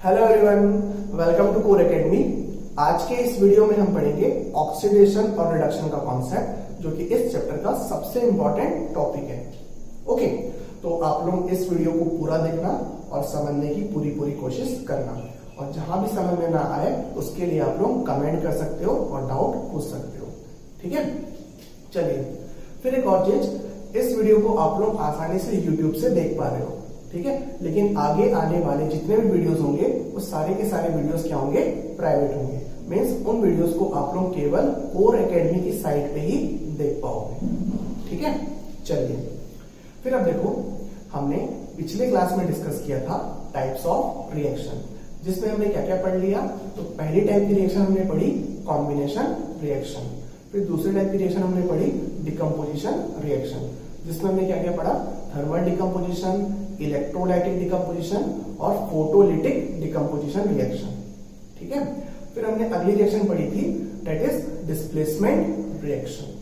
Hello everyone, welcome to Core Academy. आज के इस वीडियो में हम पढ़ेंगे ऑक्सीडेशन और रिडक्शन का कॉन्सेप्ट, जो कि इस चैप्टर का सबसे इंपॉर्टेंट टॉपिक है। ओके, तो आप लोग इस वीडियो को पूरा देखना और समझने की पूरी कोशिश करना, और जहां भी समझ में ना आए उसके लिए आप लोग कमेंट कर सकते हो और डाउट पूछ सकते हो। ठीक है, चलिए फिर एक और चीज, इस वीडियो को आप लोग आसानी से यूट्यूब से देख पा रहे हो, ठीक है, लेकिन आगे आने वाले जितने भी वीडियोस होंगे वो सारे के सारे वीडियोस क्या होंगे, प्राइवेट होंगे। मींस उन वीडियोस को आप लोग केवल कोर एकेडमी की साइट पे ही देख पाओगे। ठीक है, चलिए फिर अब देखो, हमने पिछले क्लास में डिस्कस किया था टाइप्स ऑफ रिएक्शन, जिसमें हमने क्या क्या पढ़ लिया। तो पहली टाइप की रिएक्शन हमने पढ़ी कॉम्बिनेशन रिएक्शन, फिर दूसरे टाइप की रिएक्शन हमने पढ़ी डिकम्पोजिशन रिएक्शन, जिसमें हमने क्या क्या पढ़ा, थर्मल डिकम्पोजिशन, इलेक्ट्रोलाइटिक डिकम्पोजिशन और फोटोलिटिक डिकम्पोजिशन रिएक्शन। ठीक है, फिर हमने अगली रिएक्शन पढ़ी थी दैट इज डिस्प्लेसमेंट रिएक्शन।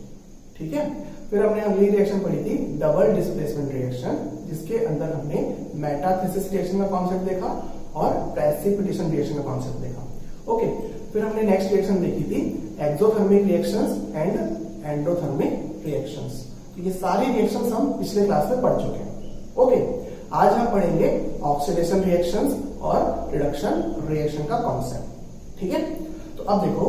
ठीक है, फिर हमने अगली रिएक्शन पढ़ी थी डबल डिस्प्लेसमेंट रिएक्शन, जिसके अंदर हमने मेटाथेसिस रिएक्शन का कॉन्सेप्ट देखा और प्रेसिपिटेशन रिएक्शन का कॉन्सेप्ट देखा। ओके, फिर हमने नेक्स्ट रिएक्शन देखी थी exothermic reactions and endothermic reactions. तो ये सारी रिएक्शंस हम पिछले क्लास में पढ़ चुके हैं। ओके, आज हम पढ़ेंगे ऑक्सीडेशन रिएक्शंस और रिडक्शन रिएक्शन का कॉन्सेप्ट। ठीक है, तो अब देखो,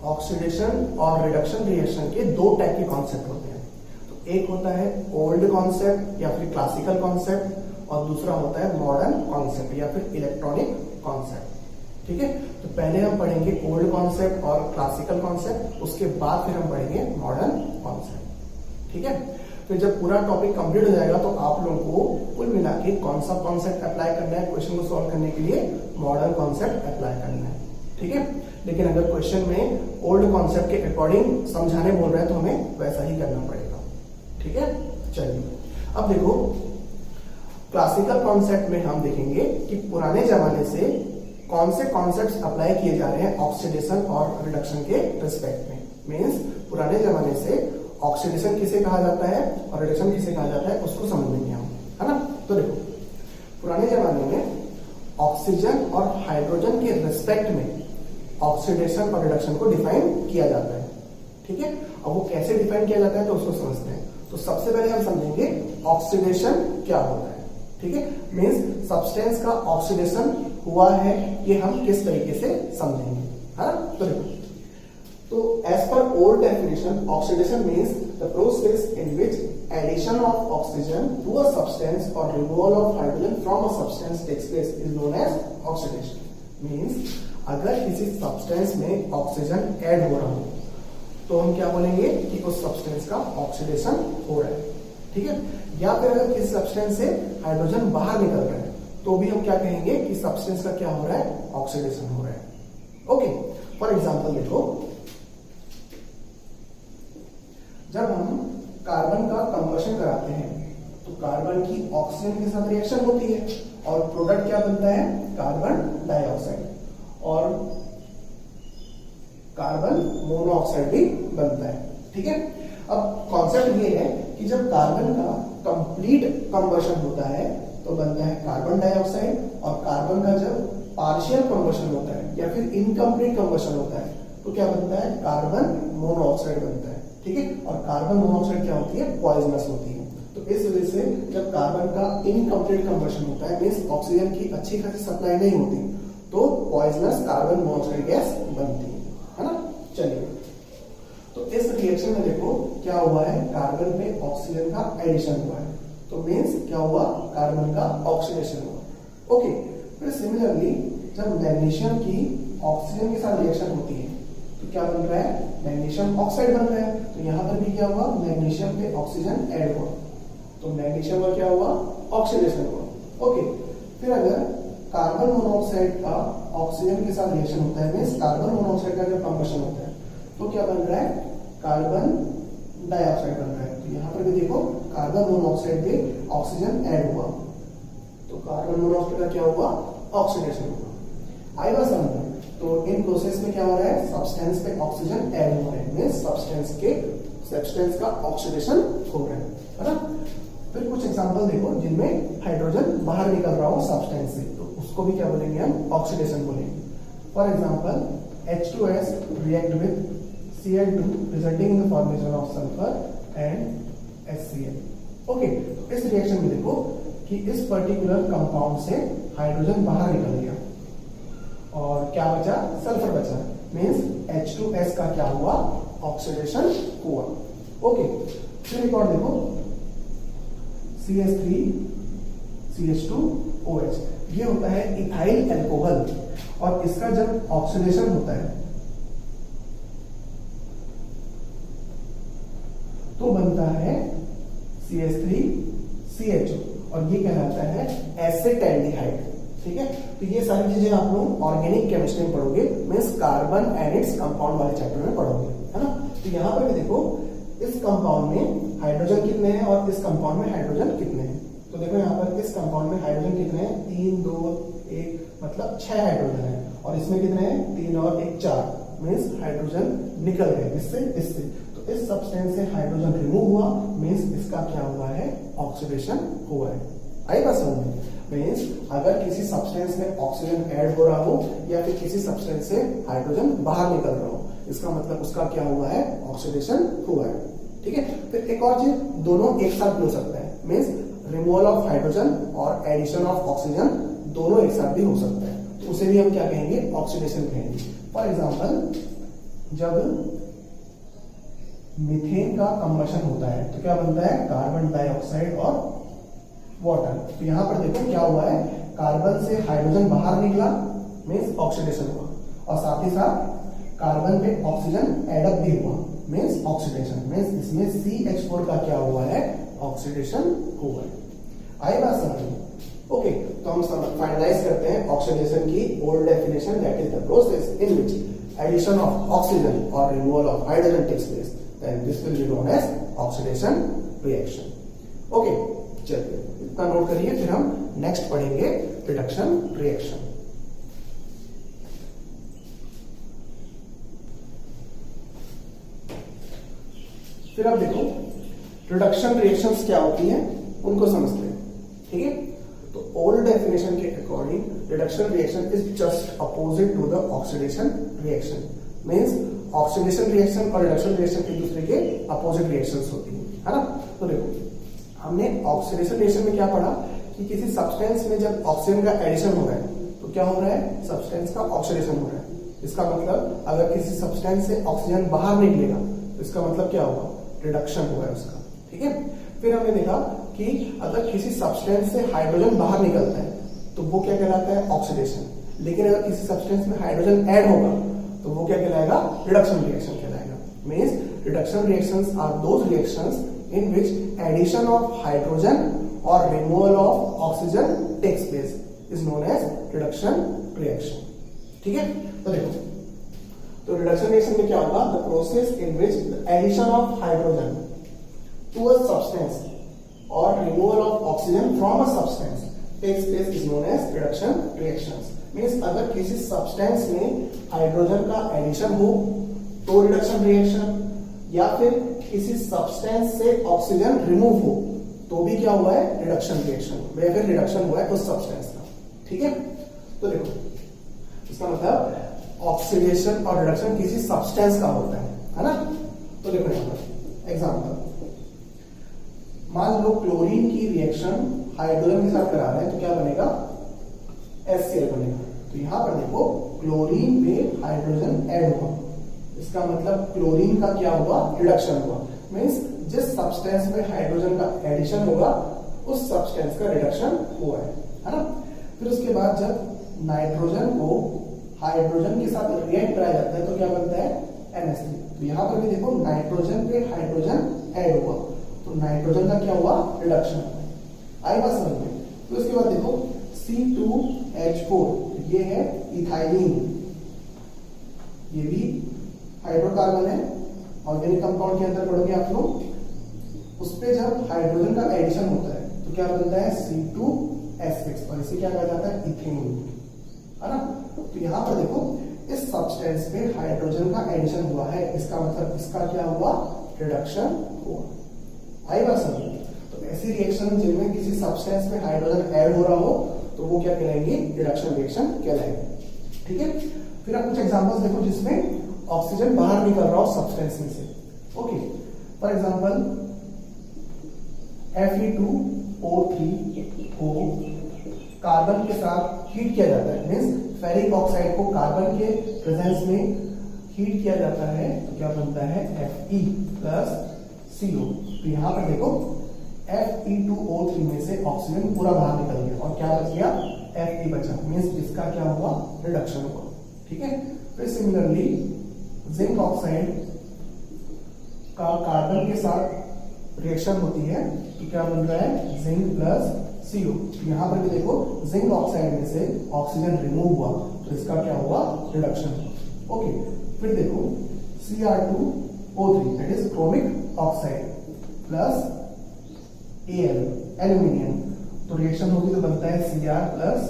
ऑक्सीडेशन और रिडक्शन रिएक्शन के दो टाइप के कॉन्सेप्ट होते हैं। तो एक होता है ओल्ड कॉन्सेप्ट या फिर क्लासिकल कॉन्सेप्ट, और दूसरा होता है मॉडर्न कॉन्सेप्ट या फिर इलेक्ट्रॉनिक कॉन्सेप्ट। ठीक है, तो पहले हम पढ़ेंगे ओल्ड कॉन्सेप्ट और क्लासिकल कॉन्सेप्ट, उसके बाद फिर हम पढ़ेंगे मॉडर्न कॉन्सेप्ट। ठीक है, तो जब पूरा टॉपिक कंप्लीट हो जाएगा तो आप लोगों को कुल मिला के कौन सा कॉन्सेप्ट अप्लाई करना है, क्वेश्चन को सॉल्व करने के लिए मॉडर्न कॉन्सेप्ट अप्लाई करना है। ठीक है, लेकिन अगर क्वेश्चन में ओल्ड कॉन्सेप्ट के अकॉर्डिंग समझाने बोल रहे हैं तो हमें वैसा ही करना पड़ेगा। ठीक है, चलिए अब देखो, क्लासिकल कॉन्सेप्ट में हम देखेंगे कि पुराने जमाने से कौन से कॉन्सेप्ट्स अप्लाई किए जा रहे हैं ऑक्सीडेशन और रिडक्शन के रिस्पेक्ट में। मींस पुराने जमाने से ऑक्सीडेशन किसे कहा जाता है और रिडक्शन किसे कहा जाता है, उसको समझेंगे हम, है ना। तो देखो, पुराने जमाने में ऑक्सीजन और हाइड्रोजन के रिस्पेक्ट में ऑक्सीडेशन और रिडक्शन को डिफाइन किया जाता है। ठीक है, अब वो कैसे डिफाइन किया जाता है तो उसको समझते हैं। तो सबसे पहले हम समझेंगे ऑक्सीडेशन क्या होता है। ठीक है, मींस सब्सटेंस का ऑक्सीडेशन हुआ है, ये हम किस तरीके से समझेंगे, है ना। तो देखो, तो as per old definition, oxidation means the process in which addition of oxygen to a substance or removal of hydrogen from a substance takes place is known as oxidation. Means अगर किसी सब्सटेंस में oxygen add हो रहा हो तो हम क्या बोलेंगे कि उस सब्सटेंस का ऑक्सीडेशन हो रहा है। ठीक है, या फिर अगर किसी सब्सटेंस से हाइड्रोजन बाहर निकल रहा है तो भी हम क्या कहेंगे कि सब्सटेंस का क्या हो रहा है, ऑक्सीडेशन हो रहा है। ओके, फॉर एग्जांपल देखो, जब हम कार्बन का कंबशन कराते हैं तो कार्बन की ऑक्सीजन के साथ रिएक्शन होती है और प्रोडक्ट क्या बनता है, कार्बन डाइऑक्साइड, और कार्बन मोनोऑक्साइड भी बनता है। ठीक है, अब कॉन्सेप्ट ये है कि जब कार्बन का कंप्लीट कंबशन होता है तो बनता है कार्बन डाइऑक्साइड, और कार्बन का जब पार्शियल कंबशन होता है या फिर इनकम्प्लीट कंबशन होता है तो क्या बनता है, कार्बन मोनोऑक्साइड बनता है। ठीक है, और कार्बन मोनोऑक्साइड क्या होती है, पॉइजनस होती है। तो इस वजह से जब कार्बन का इनकम्प्लीट कंबशन होता है, मींस ऑक्सीजन की अच्छी खासी सप्लाई नहीं होती, तो पॉइजनस कार्बन मोनोऑक्साइड गैस बनती है ना। चलिए, तो इस रिएक्शन में देखो क्या हुआ है, कार्बन पे ऑक्सीजन का एडिशन हुआ है, तो मींस क्या हुआ, कार्बन का ऑक्सीडेशन हुआ। ओके, फिर सिमिलरली जब मैग्नीशियम की ऑक्सीजन के साथ रिएक्शन होती है तो क्या बन रहा है, मैग्नीशियम ऑक्साइड बन रहा है। तो यहां पर भी क्या हुआ, मैग्नीशियम पे ऑक्सीजन ऐड हुआ, तो मैग्नीशियम का क्या हुआ, ऑक्सीडेशन हुआ। ओके, फिर अगर कार्बन मोनोऑक्साइड का ऑक्सीजन के साथ रिएक्शन होता है, मींस कार्बन मोनोऑक्साइड का जब कंबशन होता है तो क्या बन रहा है, कार्बन डाइऑक्साइड बन रहा है। तो यहां पर भी देखो, कार्बन मोनोऑक्साइड पे ऑक्सीजन ऐड हुआ, तो कार्बन मोनोऑक्साइड का क्या हुआ, ऑक्सीडेशन हुआ। आई बात समझ। तो इन प्रोसेस में क्या हो रहा है, सब्सटेंस पे ऑक्सीजन ऐड हो रहा है, मींस सब्सटेंस का ऑक्सीडेशन हो रहा है ना। फिर कुछ एग्जांपल देखो जिनमें हाइड्रोजन बाहर निकल रहा हो सब्सटेंस से, तो उसको भी क्या बोलेंगे हम, ऑक्सीडेशन बोलेंगे। For example H2S react with Cl2 resulting in the formation of sulfur and HCl। Okay, तो इस रिएक्शन में देखो कि इस पर्टिकुलर कंपाउंड से हाइड्रोजन बाहर निकल गया और क्या बचा, सल्फर बचा, मींस H2S का क्या हुआ, ऑक्सीडेशन हुआ। ओके, फिर एक और देखो CH3 CH2OH, ये होता है इथाइल अल्कोहल और इसका जब ऑक्सीडेशन होता है तो बनता है CH3CHO और ये कहलाता है एसिटैल्डिहाइड। ठीक है, तो ये सारी चीजें आप लोग ऑर्गेनिक केमिस्ट्री में पढ़ोगे, means carbon and its compound वाले चैप्टर में पढ़ोगे, है ना। तो यहाँ पर भी देखो इस कंपाउंड में हाइड्रोजन कितने हैं और इस कंपाउंड में हाइड्रोजन कितने हैं। तो देखो यहाँ पर इस कंपाउंड में हाइड्रोजन कितने हैं, 3 2 1, मतलब 6 हाइड्रोजन है और इसमें कितने हैं, 3 और 1 4, मींस हाइड्रोजन निकल गए इससे। तो इस सब्सटेंस से हाइड्रोजन रिमूव हुआ, मींस इसका क्या हुआ है, ऑक्सीडेशन हुआ है। आई बात समझ में, मींस अगर किसी सब्सटेंस में ऑक्सीजन ऐड हो रहा हो या फिर किसी सब्सटेंस से हाइड्रोजन बाहर निकल रहा हो, इसका मतलब उसका क्या हुआ है, ऑक्सीडेशन हुआ है। ठीक है, फिर एक और चीज, दोनों एक साथ भी हो सकता है, मींस रिमूवल ऑफ हाइड्रोजन और एडिशन ऑफ ऑक्सीजन दोनों एक साथ भी हो सकता है, तो उसे भी हम क्या कहेंगे, ऑक्सीडेशन कहेंगे। फॉर एग्जांपल जब मीथेन का कंबशन होता है तो क्या बनता है, कार्बन डाइऑक्साइड और वाटर। तो यहां पर देखो क्या हुआ है, कार्बन से हाइड्रोजन बाहर निकला, मींस ऑक्सीडेशन हुआ, और साथ ही साथ कार्बन पे ऑक्सीजन एडअप भी हुआ, मींस ऑक्सीडेशन, मींस इसमें CH4 का क्या हुआ है, ऑक्सीडेशन हुआ है। आई बात समझ में। ओके, तो हम फाइनलाइज करते हैं ऑक्सीडेशन की old definition, that is the process in which addition of oxygen और removal of hydrogen takes place, then this will be known as oxidation reaction. Okay, चलिए इतना नोट करिए, फिर हम नेक्स्ट पढ़ेंगे रिडक्शन रिएक्शन। फिर अब देखो रिडक्शन रिएक्शंस क्या होती हैं, उनको समझते हैं। ठीक है, तो ओल्ड डेफिनेशन के according reduction reaction is just opposite to the oxidation reaction, means oxidation reaction और रिडक्शन रिएक्शन एक दूसरे के अपोजिट रिएक्शंस होती है ना। तो देखो हमने ऑक्सीडेशन रिएक्शन में क्या पढ़ा कि किसी सब्सटेंस में जब ऑक्सीजन का एडिशन हो रहा है तो क्या हो रहा है, सब्सटेंस का ऑक्सीडेशन हो रहा है। इसका मतलब अगर किसी सब्सटेंस से ऑक्सीजन बाहर निकलेगा तो इसका मतलब क्या होगा, रिडक्शन हुआ है उसका। ठीक है, फिर हमने देखा कि अगर किसी सब्सटेंस से हाइड्रोजन बाहर निकलता है तो वो क्या कहलाता है, ऑक्सीडेशन। लेकिन अगर किसी सब्सटेंस में हाइड्रोजन ऐड होगा तो वो क्या कहलाएगा, रिडक्शन रिएक्शन कहलाएगा। Means reduction reactions are those reactions in which addition of hydrogen और removal of oxygen takes place is known as reduction reaction. ठीक है, तो देखो तो रिडक्शन रिएक्शन में क्या होगा, the process in which the addition of hydrogen to a substance और removal of oxygen from a substance takes place is known as reduction reactions. Means अगर किसी सब्सटेंस में हाइड्रोजन का एडिशन हो तो रिडक्शन रिएक्शन, या फिर किसी सब्सटेंस से ऑक्सीजन रिमूव हो तो भी क्या हुआ है, रिडक्शन रिएक्शन, या फिर रिडक्शन हुआ है उस सब्सटेंस का। ठीक है, तो देखो इसका मतलब ऑक्सीडेशन और रिडक्शन किसी सब्सटेंस का होता है ना। तो देखो यहां पर एग्जांपल, मान लो क्लोरीन की रिएक्शन हाइड्रोजन के साथ करा रहे हैं तो क्या बनेगा, HCl बनेगा। तो यहां पर देखो क्लोरीन पे हाइड्रोजन ऐड हुआ, इसका मतलब क्लोरीन का क्या हुआ, रिडक्शन हुआ। मींस जिस सब्सटेंस में हाइड्रोजन का एडिशन होगा उस सब्सटेंस का रिडक्शन हुआ है ना। फिर उसके बाद जब नाइट्रोजन को हाइड्रोजन के साथ रिएक्ट कराया जाता है तो क्या बनता है, NH3। तो यहां पर भी देखो नाइट्रोजन पे हाइड्रोजन ऐड हुआ तो नाइट्रोजन का क्या हुआ, रिडक्शन। आई बात समझ में। तो इसके बाद देखो C2H4, ये है इथाइलिन, ये भी हाइड्रोकार्बन है, ऑर्गेनिक कंपाउंड के अंदर पढ़ोगे आप लोग। उस पे जब हाइड्रोजन का एडिशन होता है तो क्या बनता है, C2H6, और इसे क्या कहा जाता है, इथेनॉल, है ना। तो यहां पर देखो इस सब्सटेंस पे हाइड्रोजन का एडिशन हुआ है, इसका मतलब इसका क्या हुआ, रिडक्शन हुआ। आई बात समझ। तो ऐसी रिएक्शन जिनमें किसी सब्सटेंस में हाइड्रोजन ऐड हो रहा हो तो वो क्या कहलाएंगे, रिडक्शन रिएक्शन कहलाएंगे। ठीक है, फिर आप कुछ एग्जांपल्स देखो जिसमें ऑक्सीजन बाहर निकल रहा हो सब्सटेंस में से। ओके, फॉर एग्जांपल Fe2O3 को कार्बन के साथ हीट किया जाता है, मीन्स फेरिक ऑक्साइड को कार्बन के प्रेजेंस में हीट किया जाता है तो क्या बनता है Fe प्लस CO। तो यहां पर देखो Fe2O3 में से ऑक्सीजन पूरा बाहर निकल गया और क्या बच गया, Fe बचा, मीन्स इसका क्या हुआ, रिडक्शन हुआ। ठीक है, फिर सिमिलरली जिंक ऑक्साइड का कार्बन के साथ रिएक्शन होती है तो क्या बन रहा है, जिंक प्लस CO। यहां पर भी देखो जिंक ऑक्साइड में से ऑक्सीजन रिमूव हुआ तो इसका क्या हुआ, रिडक्शन हुआ। ओके, फिर देखो Cr2O3 that is chromic oxide plus Al aluminium, तो रिएक्शन होगी तो बनता है Cr प्लस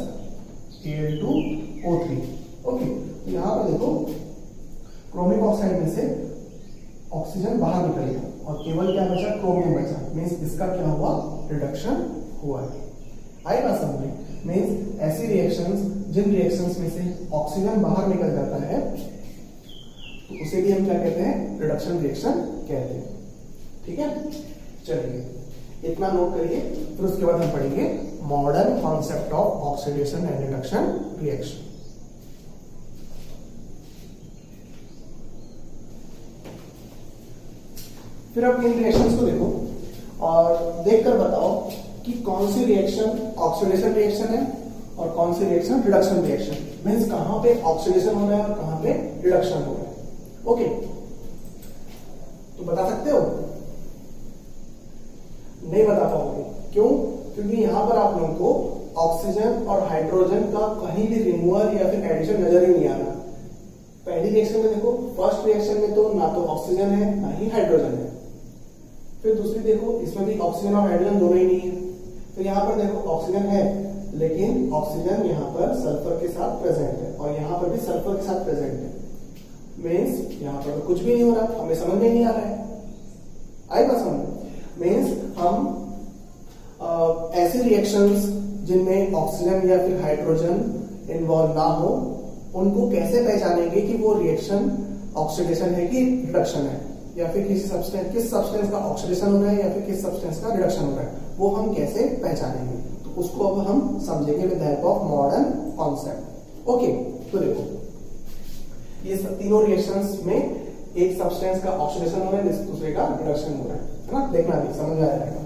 Al2O3। ओके, तो यहां पर देखो क्रोमिक ऑक्साइड में से ऑक्सीजन बाहर निकल गया और केवल क्या बचा, क्रोमियम बचा, मीन्स इसका क्या हुआ, रिडक्शन हुआ है। आई बात समझ में, मीन्स ऐसी रिएक्शंस जिन रिएक्शंस में से ऑक्सीजन बाहर निकल जाता है तो उसे भी हम क्या कहते हैं, रिडक्शन रिएक्शन कहते हैं। ठीक है, चलिए इतना नोट करिए, फिर उसके बाद हम पढ़ेंगे modern concept of oxidation and reduction reaction. फिर आप इन रिएक्शंस को देखो और देखकर बताओ कि कौन सी रिएक्शन ऑक्सीडेशन रिएक्शन है और कौन सी रिएक्शन रिडक्शन रिएक्शन, मीन्स कहां पे ऑक्सीडेशन हो रहा है और कहां पे रिडक्शन हो रहा है। ओके, तो बता सकते हो, नहीं बता पाओगे, क्यों, क्योंकि यहां पर आप लोगों को ऑक्सीजन और हाइड्रोजन का कहीं भी रिमूवल या फिर एडिशन नजर ही नहीं आ रहा। पहली रिएक्शन में देखो, फर्स्ट रिएक्शन में तो ना तो ऑक्सीजन है ना ही हाइड्रोजन है, फिर दूसरी देखो इसमें भी ऑक्सीजन और हाइड्रोजन दोनों ही नहीं है। तो यहाँ पर देखो ऑक्सीजन है लेकिन ऑक्सीजन यहाँ पर सल्फर के साथ प्रेजेंट है और यहाँ पर भी सल्फर के साथ प्रेजेंट है, मीन्स यहाँ पर तो कुछ भी नहीं हो रहा, हमें समझ में नहीं आ रहा है। आई बात समझ, मीन्स हम ऐसे रिएक्शंस जिनमें ऑक्सीजन या फिर हाइड्रोजन इन्वॉल्व ना हो उनको कैसे पहचानेंगे कि वो रिएक्शन ऑक्सीडेशन है कि रिडक्शन है, या फिर किस सब्सटेंस का ऑक्सीडेशन हो रहा है या फिर किस सब्सटेंस का रिडक्शन हो रहा है, वो हम कैसे पहचानेंगे, तो उसको अब हम समझेंगे with the help of modern concept. Okay, तो देखो ये तीनों रिएक्शंस में एक सब्सटेंस का ऑक्सीडेशन हो रहा है, दूसरे का रिडक्शन हो रहा है ना, देखना भी समझ में आ जाएगा।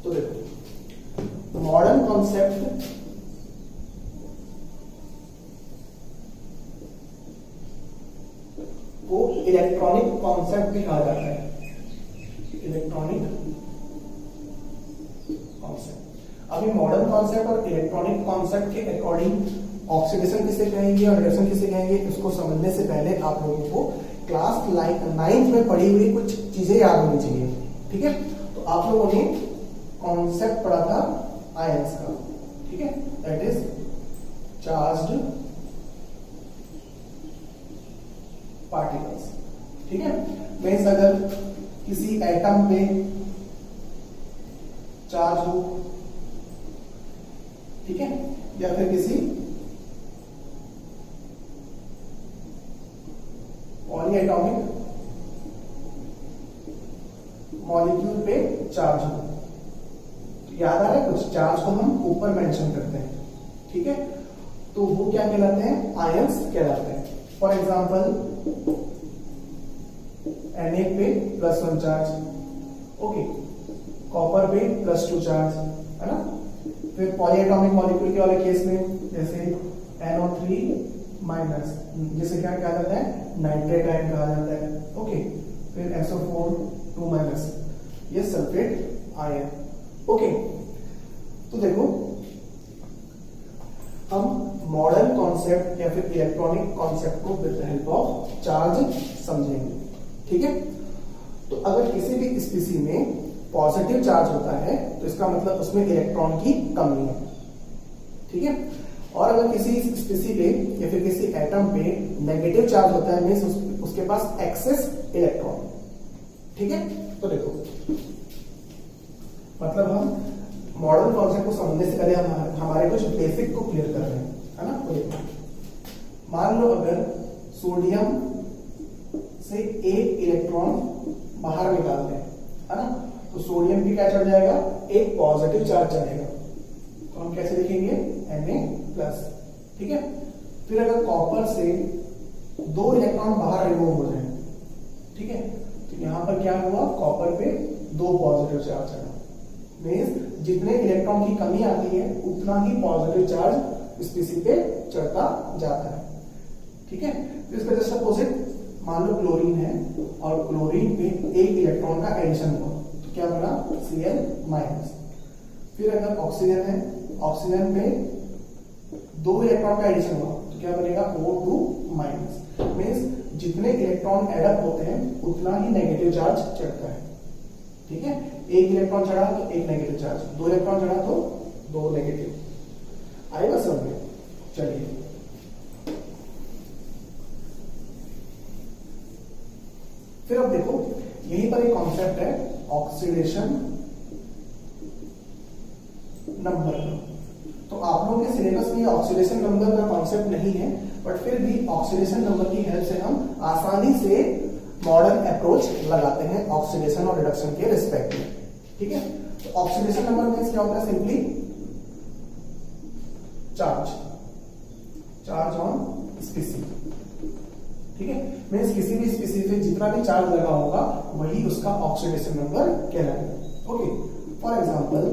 तो देखो मॉडर्न कॉन्सेप्ट को इलेक्ट्रॉनिक कॉन्सेप्ट भी कहा जाता है, इलेक्ट्रॉनिक कॉन्सेप्ट। अभी मॉडर्न कॉन्सेप्ट और इलेक्ट्रॉनिक कॉन्सेप्ट के अकॉर्डिंग ऑक्सीडेशन किसे कहेंगे और रिडक्शन किसे कहेंगे, इसको समझने से पहले आप लोगों को क्लास 9th में पढ़ी हुई कुछ चीजें याद होनी चाहिए। ठीक है, तो आप लोगों ने कॉन्सेप्ट पढ़ा था आयंस का, ठीक है, दैट इज चार्ज्ड पार्टिकल्स। ठीक है, मीन्स अगर किसी एटम पे चार्ज हो, ठीक है, या फिर किसी पॉलीएटॉमिक मॉलिक्यूल पे चार्ज हो, याद आ रहा है कुछ, चार्ज को हम ऊपर मेंशन करते हैं। ठीक है, तो वो क्या कहलाते हैं, आयंस कहलाते हैं। फॉर एग्जाम्पल Na पे +1 चार्ज, ओके, कॉपर पे +2 चार्ज, है ना। फिर पॉलीएटॉमिक मॉलिक्यूल के वाले केस में जैसे NO3- जिसे क्या कहा जाता है, नाइट्रेट आयन कहा जाता है, ओके। फिर SO4 ये सल्फेट आयन, ओके। तो देखो हम मॉडर्न कॉन्सेप्ट या फिर इलेक्ट्रॉनिक कॉन्सेप्ट को with the help of charge समझेंगे। ठीक है, तो अगर किसी भी स्पीसी में पॉजिटिव चार्ज होता है तो इसका मतलब उसमें इलेक्ट्रॉन की कमी है। ठीक है, और अगर किसी स्पीसी पे या फिर किसी एटम पे नेगेटिव चार्ज होता है मींस उसके पास एक्सेस इलेक्ट्रॉन। ठीक है, तो देखो मतलब हम मॉडर्न कॉन्सेप्ट को समझने से पहले हमारे कुछ बेसिक को क्लियर कर रहे हैं, है ना। तो मान लो अगर सोडियम से एक इलेक्ट्रॉन बाहर निकालते हैं, है ना, तो सोडियम भी क्या चढ़ जाएगा, एक पॉजिटिव चार्ज चढ़ेगा। तो हम कैसे लिखेंगे, Na+, ठीक है। फिर अगर कॉपर से 2 इलेक्ट्रॉन बाहर रिमूव हो जाए, ठीक है, तो यहां पर क्या हुआ, कॉपर पे 2 पॉजिटिव चार्ज चढ़ा। मींस जितने इलेक्ट्रॉन की कमी आती है उतना ही पॉजिटिव चार्ज स्पीसी पे चढ़ता जाता है, ठीक है। तो इसका जस्ट अपोजिट मान लो क्लोरीन है और क्लोरीन पे 1 इलेक्ट्रॉन का एडिशन हुआ, तो क्या बना, Cl-। फिर अगर ऑक्सीजन है, ऑक्सीजन पे 2 इलेक्ट्रॉन का एडिशन हुआ, तो क्या बनेगा, O2-। मींस जितने इलेक्ट्रॉन एडअप होते हैं उतना ही नेगेटिव चार्ज चढ़ता है, ठीक है। 1 इलेक्ट्रॉन चढ़ा तो 1 नेगेटिव चार्ज, 2 इलेक्ट्रॉन चढ़ा तो 2 नेगेटिव। आएगा समझ में। चलिए फिर अब देखो, यहीं पर एक कॉन्सेप्ट है ऑक्सीडेशन नंबर का। तो आप लोगों के सिलेबस में ऑक्सीडेशन नंबर का कॉन्सेप्ट नहीं है, बट फिर भी ऑक्सीडेशन नंबर की हेल्प से हम आसानी से मॉडर्न अप्रोच लगाते हैं ऑक्सीडेशन और रिडक्शन के रिस्पेक्ट में, ठीक है। तो ऑक्सीडेशन नंबर मींस क्या होता है, सिंपली चार्ज ऑन स्पीसी, ठीक है। मींस किसी भी स्पीसी पे जितना भी चार्ज लगा होगा वही उसका ऑक्सीडेशन नंबर कहलाएगा। ओके, फॉर एग्जांपल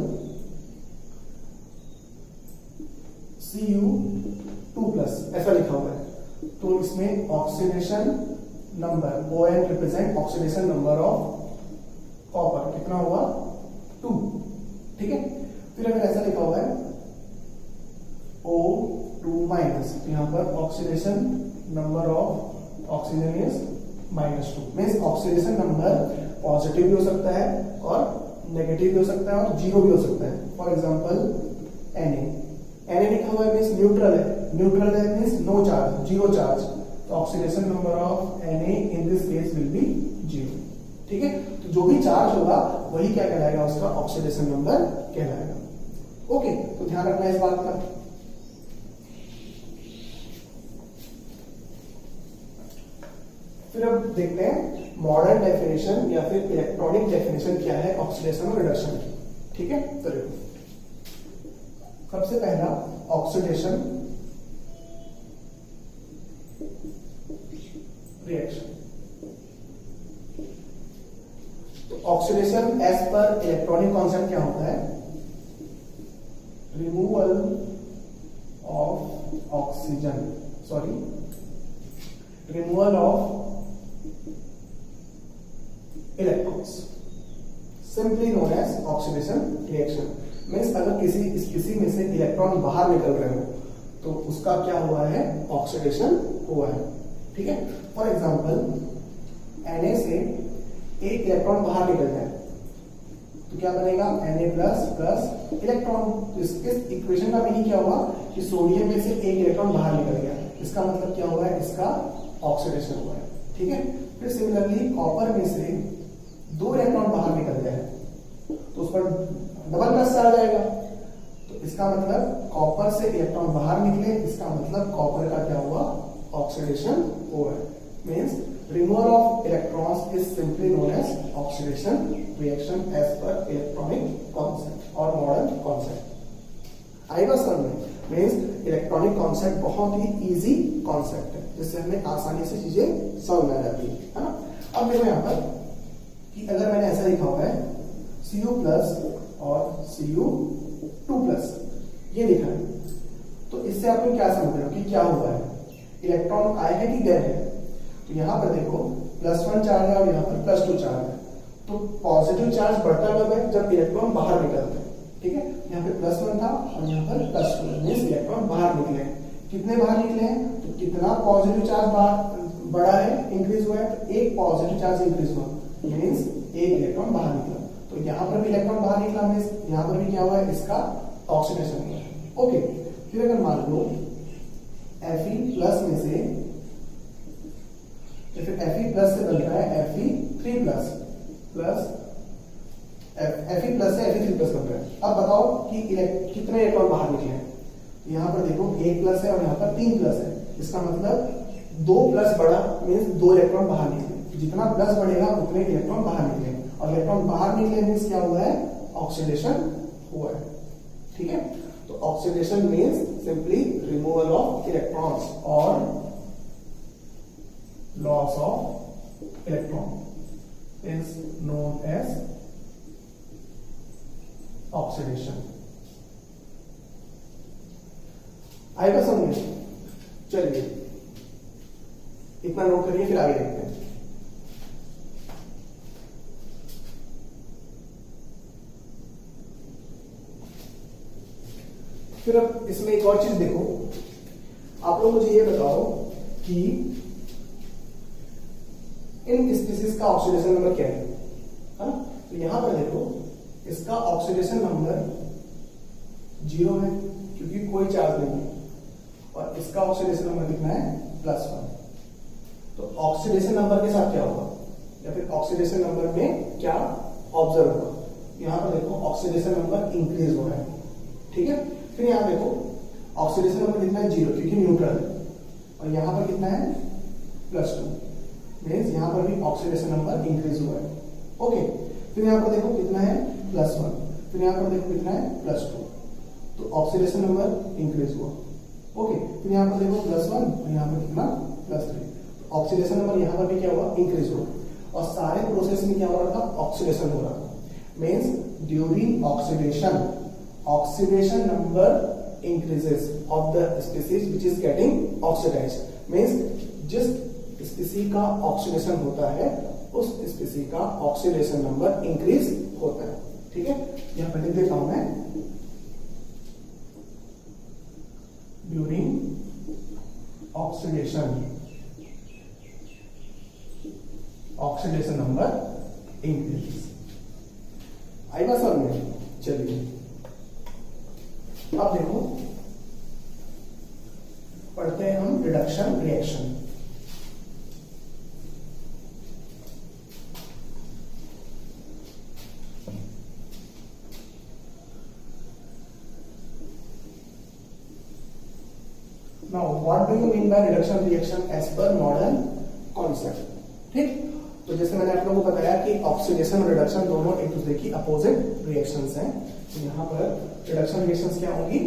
Cu2+ ऐसा लिखा हुआ है, तो इसमें oxidation number ON represent oxidation number of copper, कितना हुआ, 2, ठीक है। फिर अगर ऐसा लिखा हुआ है O2-, तो यहां पर oxidation number of oxygen is -2। Means oxidation number positive भी हो सकता है और नेगेटिव भी हो सकता है और 0 भी हो सकता है। फॉर एग्जांपल Na लिखा हुआ है मींस न्यूट्रल है मींस नो चार्ज, 0 चार्ज, तो oxidation number of Na in this case will be 0, ठीक है। तो जो भी चार्ज होगा वही क्या कहलाएगा, उसका ऑक्सीडेशन नंबर कहलाएगा। ओके, तो ध्यान रखना इस बात का। फिर अब देखते हैं मॉडर्न डेफिनेशन या फिर इलेक्ट्रॉनिक डेफिनेशन क्या है ऑक्सीडेशन और रिडक्शन की, ठीक है। तो देखो, सबसे पहला ऑक्सीडेशन रिएक्शन। तो oxidation as per electronic concept क्या होता है, removal of oxygen, removal of electrons, simply known as oxidation reaction. Means अगर किसी में से इलेक्ट्रॉन बाहर निकल रहे हो तो उसका क्या हुआ है, ऑक्सीडेशन हुआ है, ठीक है। फॉर एग्जांपल Na से 1 इलेक्ट्रॉन बाहर निकल जाए तो क्या बनेगा, Na++ इलेक्ट्रॉन। तो इस इक्वेशन का मीनिंग क्या हुआ कि सोडियम में से 1 इलेक्ट्रॉन बाहर निकल गया, इसका मतलब क्या हुआ है, इसका ऑक्सीडेशन हुआ है, ठीक है। फिर सिमिलरली कॉपर में से 2 इलेक्ट्रॉन बाहर निकल जाए तो उस पर डबल प्लस आ जाएगा, तो इसका मतलब कॉपर से इलेक्ट्रॉन बाहर निकले, इसका मतलब कॉपर का क्या हुआ, ऑक्सीडेशन हुआ है। Means removal of electrons is simply known as oxidation reaction as per electronic concept और मॉडर्न कॉन्सेप्ट। आएगा समझ में। मींस इलेक्ट्रॉनिक कॉन्सेप्ट बहुत ही इजी कॉन्सेप्ट है जिससे हमें आसानी से चीजें समझ में आ जाती है ना। अब देखो यहाँ पर कि अगर मैंने ऐसा लिखा हुआ है Cu+ और Cu2+, ये लिखा है, तो इससे आप लोग क्या समझ रहे हो कि क्या हुआ है, इलेक्ट्रॉन आए हैं कि गए हैं। तो यहां पर देखो +1 चार्ज है और यहां पर +2 चार्ज है, तो पॉजिटिव चार्ज बढ़ता कब है, जब इलेक्ट्रॉन बाहर निकलते हैं, ठीक है। यहाँ पे +1 था और यहाँ पर +2, मींस इलेक्ट्रॉन बाहर निकले हैं। कितने बाहर निकले हैं, तो कितना पॉजिटिव चार्ज बढ़ा है, इंक्रीज हुआ है, तो 1 पॉजिटिव चार्ज इंक्रीज हुआ, मींस 1 इलेक्ट्रॉन बाहर निकला। तो यहाँ पर भी इलेक्ट्रॉन बाहर निकला, मींस यहाँ पर भी क्या हुआ है, इसका ऑक्सीडेशन हुआ है। ओके, फिर अगर मान लो Fe+ में से या फिर Fe+ से बन रहा है Fe3+ प्लस Fe प्लस से Fe3 प्लस बन रहा है। अब बताओ कि कितने इलेक्ट्रॉन बाहर निकले हैं। यहाँ पर देखो 1 प्लस है और यहाँ पर 3 प्लस है। इसका मतलब 2 प्लस बड़ा मीन्स 2 इलेक्ट्रॉन बाहर निकले। जितना प्लस बढ़ेगा उतने इलेक्ट्रॉन बाहर निकले, और इलेक्ट्रॉन बाहर निकले मीन्स क्या हुआ है, ऑक्सीडेशन हुआ है। ठीक है, तो oxidation means simply removal of electrons और loss of electron is known as oxidation. आएगा समझ? चलिए इतना नोट करिए, फिर आगे देखते हैं। फिर अब इसमें एक और चीज देखो, आप लोग मुझे ये बताओ कि इन स्पीसीज का ऑक्सीडेशन नंबर क्या है ना? तो यहां पर देखो इसका ऑक्सीडेशन नंबर 0 है क्योंकि कोई चार्ज नहीं है, और इसका ऑक्सीडेशन नंबर कितना है, +1। तो ऑक्सीडेशन नंबर के साथ क्या होगा, या फिर ऑक्सीडेशन नंबर में क्या ऑब्जर्व होगा? यहां पर देखो ऑक्सीडेशन नंबर इंक्रीज हो रहा है। ठीक है, फिर यहां देखो ऑक्सीडेशन नंबर कितना है, 0 क्योंकि न्यूट्रल है, और यहां पर कितना है, +2 मीन्स यहां पर भी ऑक्सीडेशन नंबर इंक्रीज हुआ है। ओके, फिर यहां पर देखो कितना है, +1, फिर यहां पर देखो कितना है, +2, तो ऑक्सीडेशन नंबर इंक्रीज हुआ। ओके, फिर यहां पर देखो +1 और यहां पर कितना, +3, तो ऑक्सीडेशन नंबर यहां पर भी क्या हुआ, इंक्रीज हुआ, और सारे प्रोसेस में क्या हो रहा था, ऑक्सीडेशन हो रहा था। Means during oxidation oxidation number increases of the species which is getting oxidized, means जिस स्पीसी का ऑक्सीडेशन होता है उस स्पीसी का ऑक्सीडेशन नंबर इंक्रीज होता है। ठीक है, यहां पर लिख देता हूं मैं, ड्यूरिंग ऑक्सीडेशन नंबर इंक्रीज। आई बात समझ में? चलिए अब देखो पढ़ते हैं हम reduction reaction. Now what do you mean by reduction reaction as per modern concept? ठीक, तो जैसे मैंने आप लोगों को बताया कि ऑक्सीडेशन और रिडक्शन दोनों एक दूसरे की अपोजिट रिएक्शंस हैं। तो यहां पर रिडक्शन रिएक्शंस क्या होगी,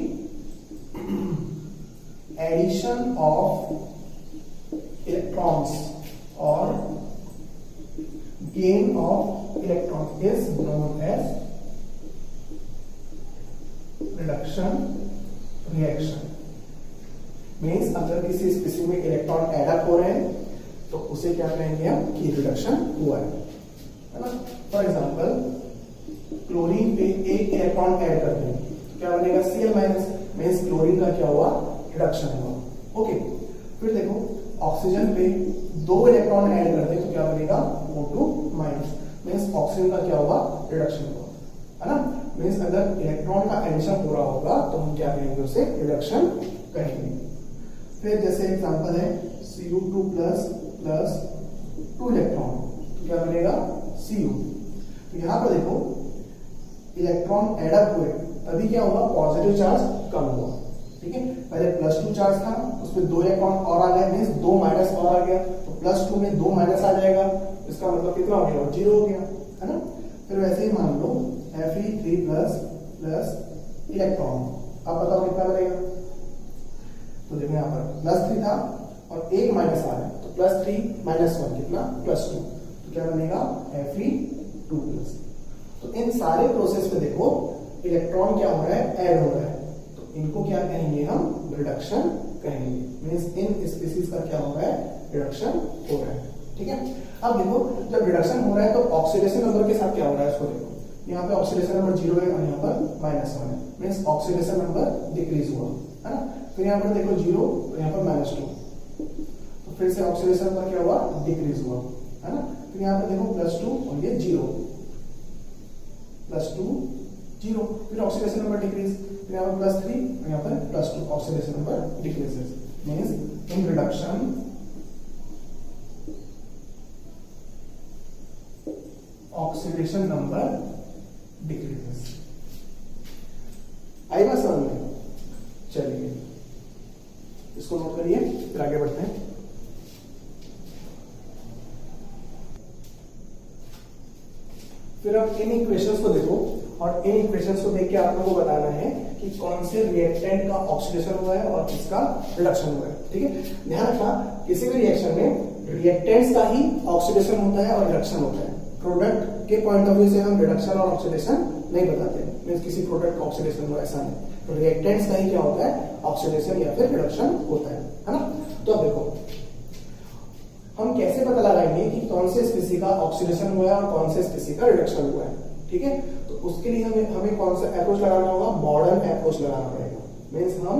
एडिशन ऑफ इलेक्ट्रॉन्स और gain of electron is known as reduction reaction. Means अगर किसी स्पीसी में इलेक्ट्रॉन एड अप हो रहे हैं तो उसे क्या कहेंगे हम कि रिडक्शन हुआ है ना। फॉर एग्जांपल क्लोरीन पे एक इलेक्ट्रॉन ऐड करते हैं तो क्या बनेगा, Cl-, मीन्स क्लोरीन का क्या हुआ, रिडक्शन हुआ। ओके, फिर देखो ऑक्सीजन पे 2 इलेक्ट्रॉन ऐड करते हैं तो क्या बनेगा, O2-, मीन्स ऑक्सीजन का क्या हुआ, रिडक्शन हुआ, है ना। मीन्स अगर इलेक्ट्रॉन का एडिशन हो रहा होगा तो हम क्या कहेंगे, उसे रिडक्शन कहेंगे। फिर जैसे एग्जांपल है Cu2 प्लस 2 इलेक्ट्रॉन तो क्या बनेगा, Cu। तो यहां पर देखो इलेक्ट्रॉन एडअप हुए तभी क्या हुआ, पॉजिटिव चार्ज कम हुआ। ठीक है, पहले +2 चार्ज था, उसमें 2 इलेक्ट्रॉन और आ गए, मींस 2 माइनस और आ गया, तो +2 में 2 माइनस आ जाएगा, इसका मतलब कितना हो गया, 0 हो गया, है ना। फिर वैसे ही मान लो Fe3 प्लस इलेक्ट्रॉन, अब बताओ कितना बनेगा। तो देखो यहाँ पर +3 था और 1 माइनस आ रहा है, तो +3 - 1 कितना, +2, तो क्या बनेगा, Fe2+। तो इन सारे प्रोसेस में देखो इलेक्ट्रॉन क्या हो रहा है, ऐड हो रहा है, तो इनको क्या कहेंगे हम, रिडक्शन कहेंगे। मींस इन स्पीसीज का क्या हो रहा है, रिडक्शन हो रहा है। ठीक है, अब देखो जब रिडक्शन हो रहा है तो ऑक्सीडेशन नंबर के साथ क्या हो रहा है, इसको देखो, यहाँ पे ऑक्सीडेशन नंबर 0 है और यहाँ पर -1 है, मींस ऑक्सीडेशन नंबर डिक्रीज हुआ, है ना। फिर यहाँ पर देखो 0 और यहाँ पर -2, तो फिर से ऑक्सीडेशन नंबर क्या हुआ, डिक्रीज हुआ, है ना। फिर यहाँ पर देखो +2 और ये 0, +2 0, फिर ऑक्सीडेशन नंबर डिक्रीज, फिर यहाँ पर +3 और यहाँ पर +2, oxidation number decreases. Means in reduction oxidation number decreases. आई बात समझ में? चलिए इसको नोट करिए, फिर आगे बढ़ते हैं। फिर अब इन इक्वेशंस को देखो और इन इक्वेशंस को देख के आप लोगों को बताना है कि कौन से रिएक्टेंट का ऑक्सीडेशन हुआ है और किसका रिडक्शन हुआ है। ठीक है, ध्यान रखना किसी भी रिएक्शन में रिएक्टेंट्स का ही ऑक्सीडेशन होता है और रिडक्शन होता है। प्रोडक्ट के पॉइंट ऑफ व्यू से हम रिडक्शन और ऑक्सीडेशन नहीं बताते, मींस किसी प्रोडक्ट का ऑक्सीडेशन हुआ ऐसा नहीं, तो रिएक्टेंट्स का ही क्या होता है, ऑक्सीडेशन या फिर रिडक्शन होता है ना। तो अब देखो हम कैसे पता लगाएंगे कि कौन से स्पीसी का ऑक्सीडेशन हुआ है और कौन से स्पीसी का रिडक्शन हुआ है। ठीक है, तो उसके लिए हमें कौन सा अप्रोच लगाना होगा, मॉडर्न अप्रोच लगाना पड़ेगा। मींस हम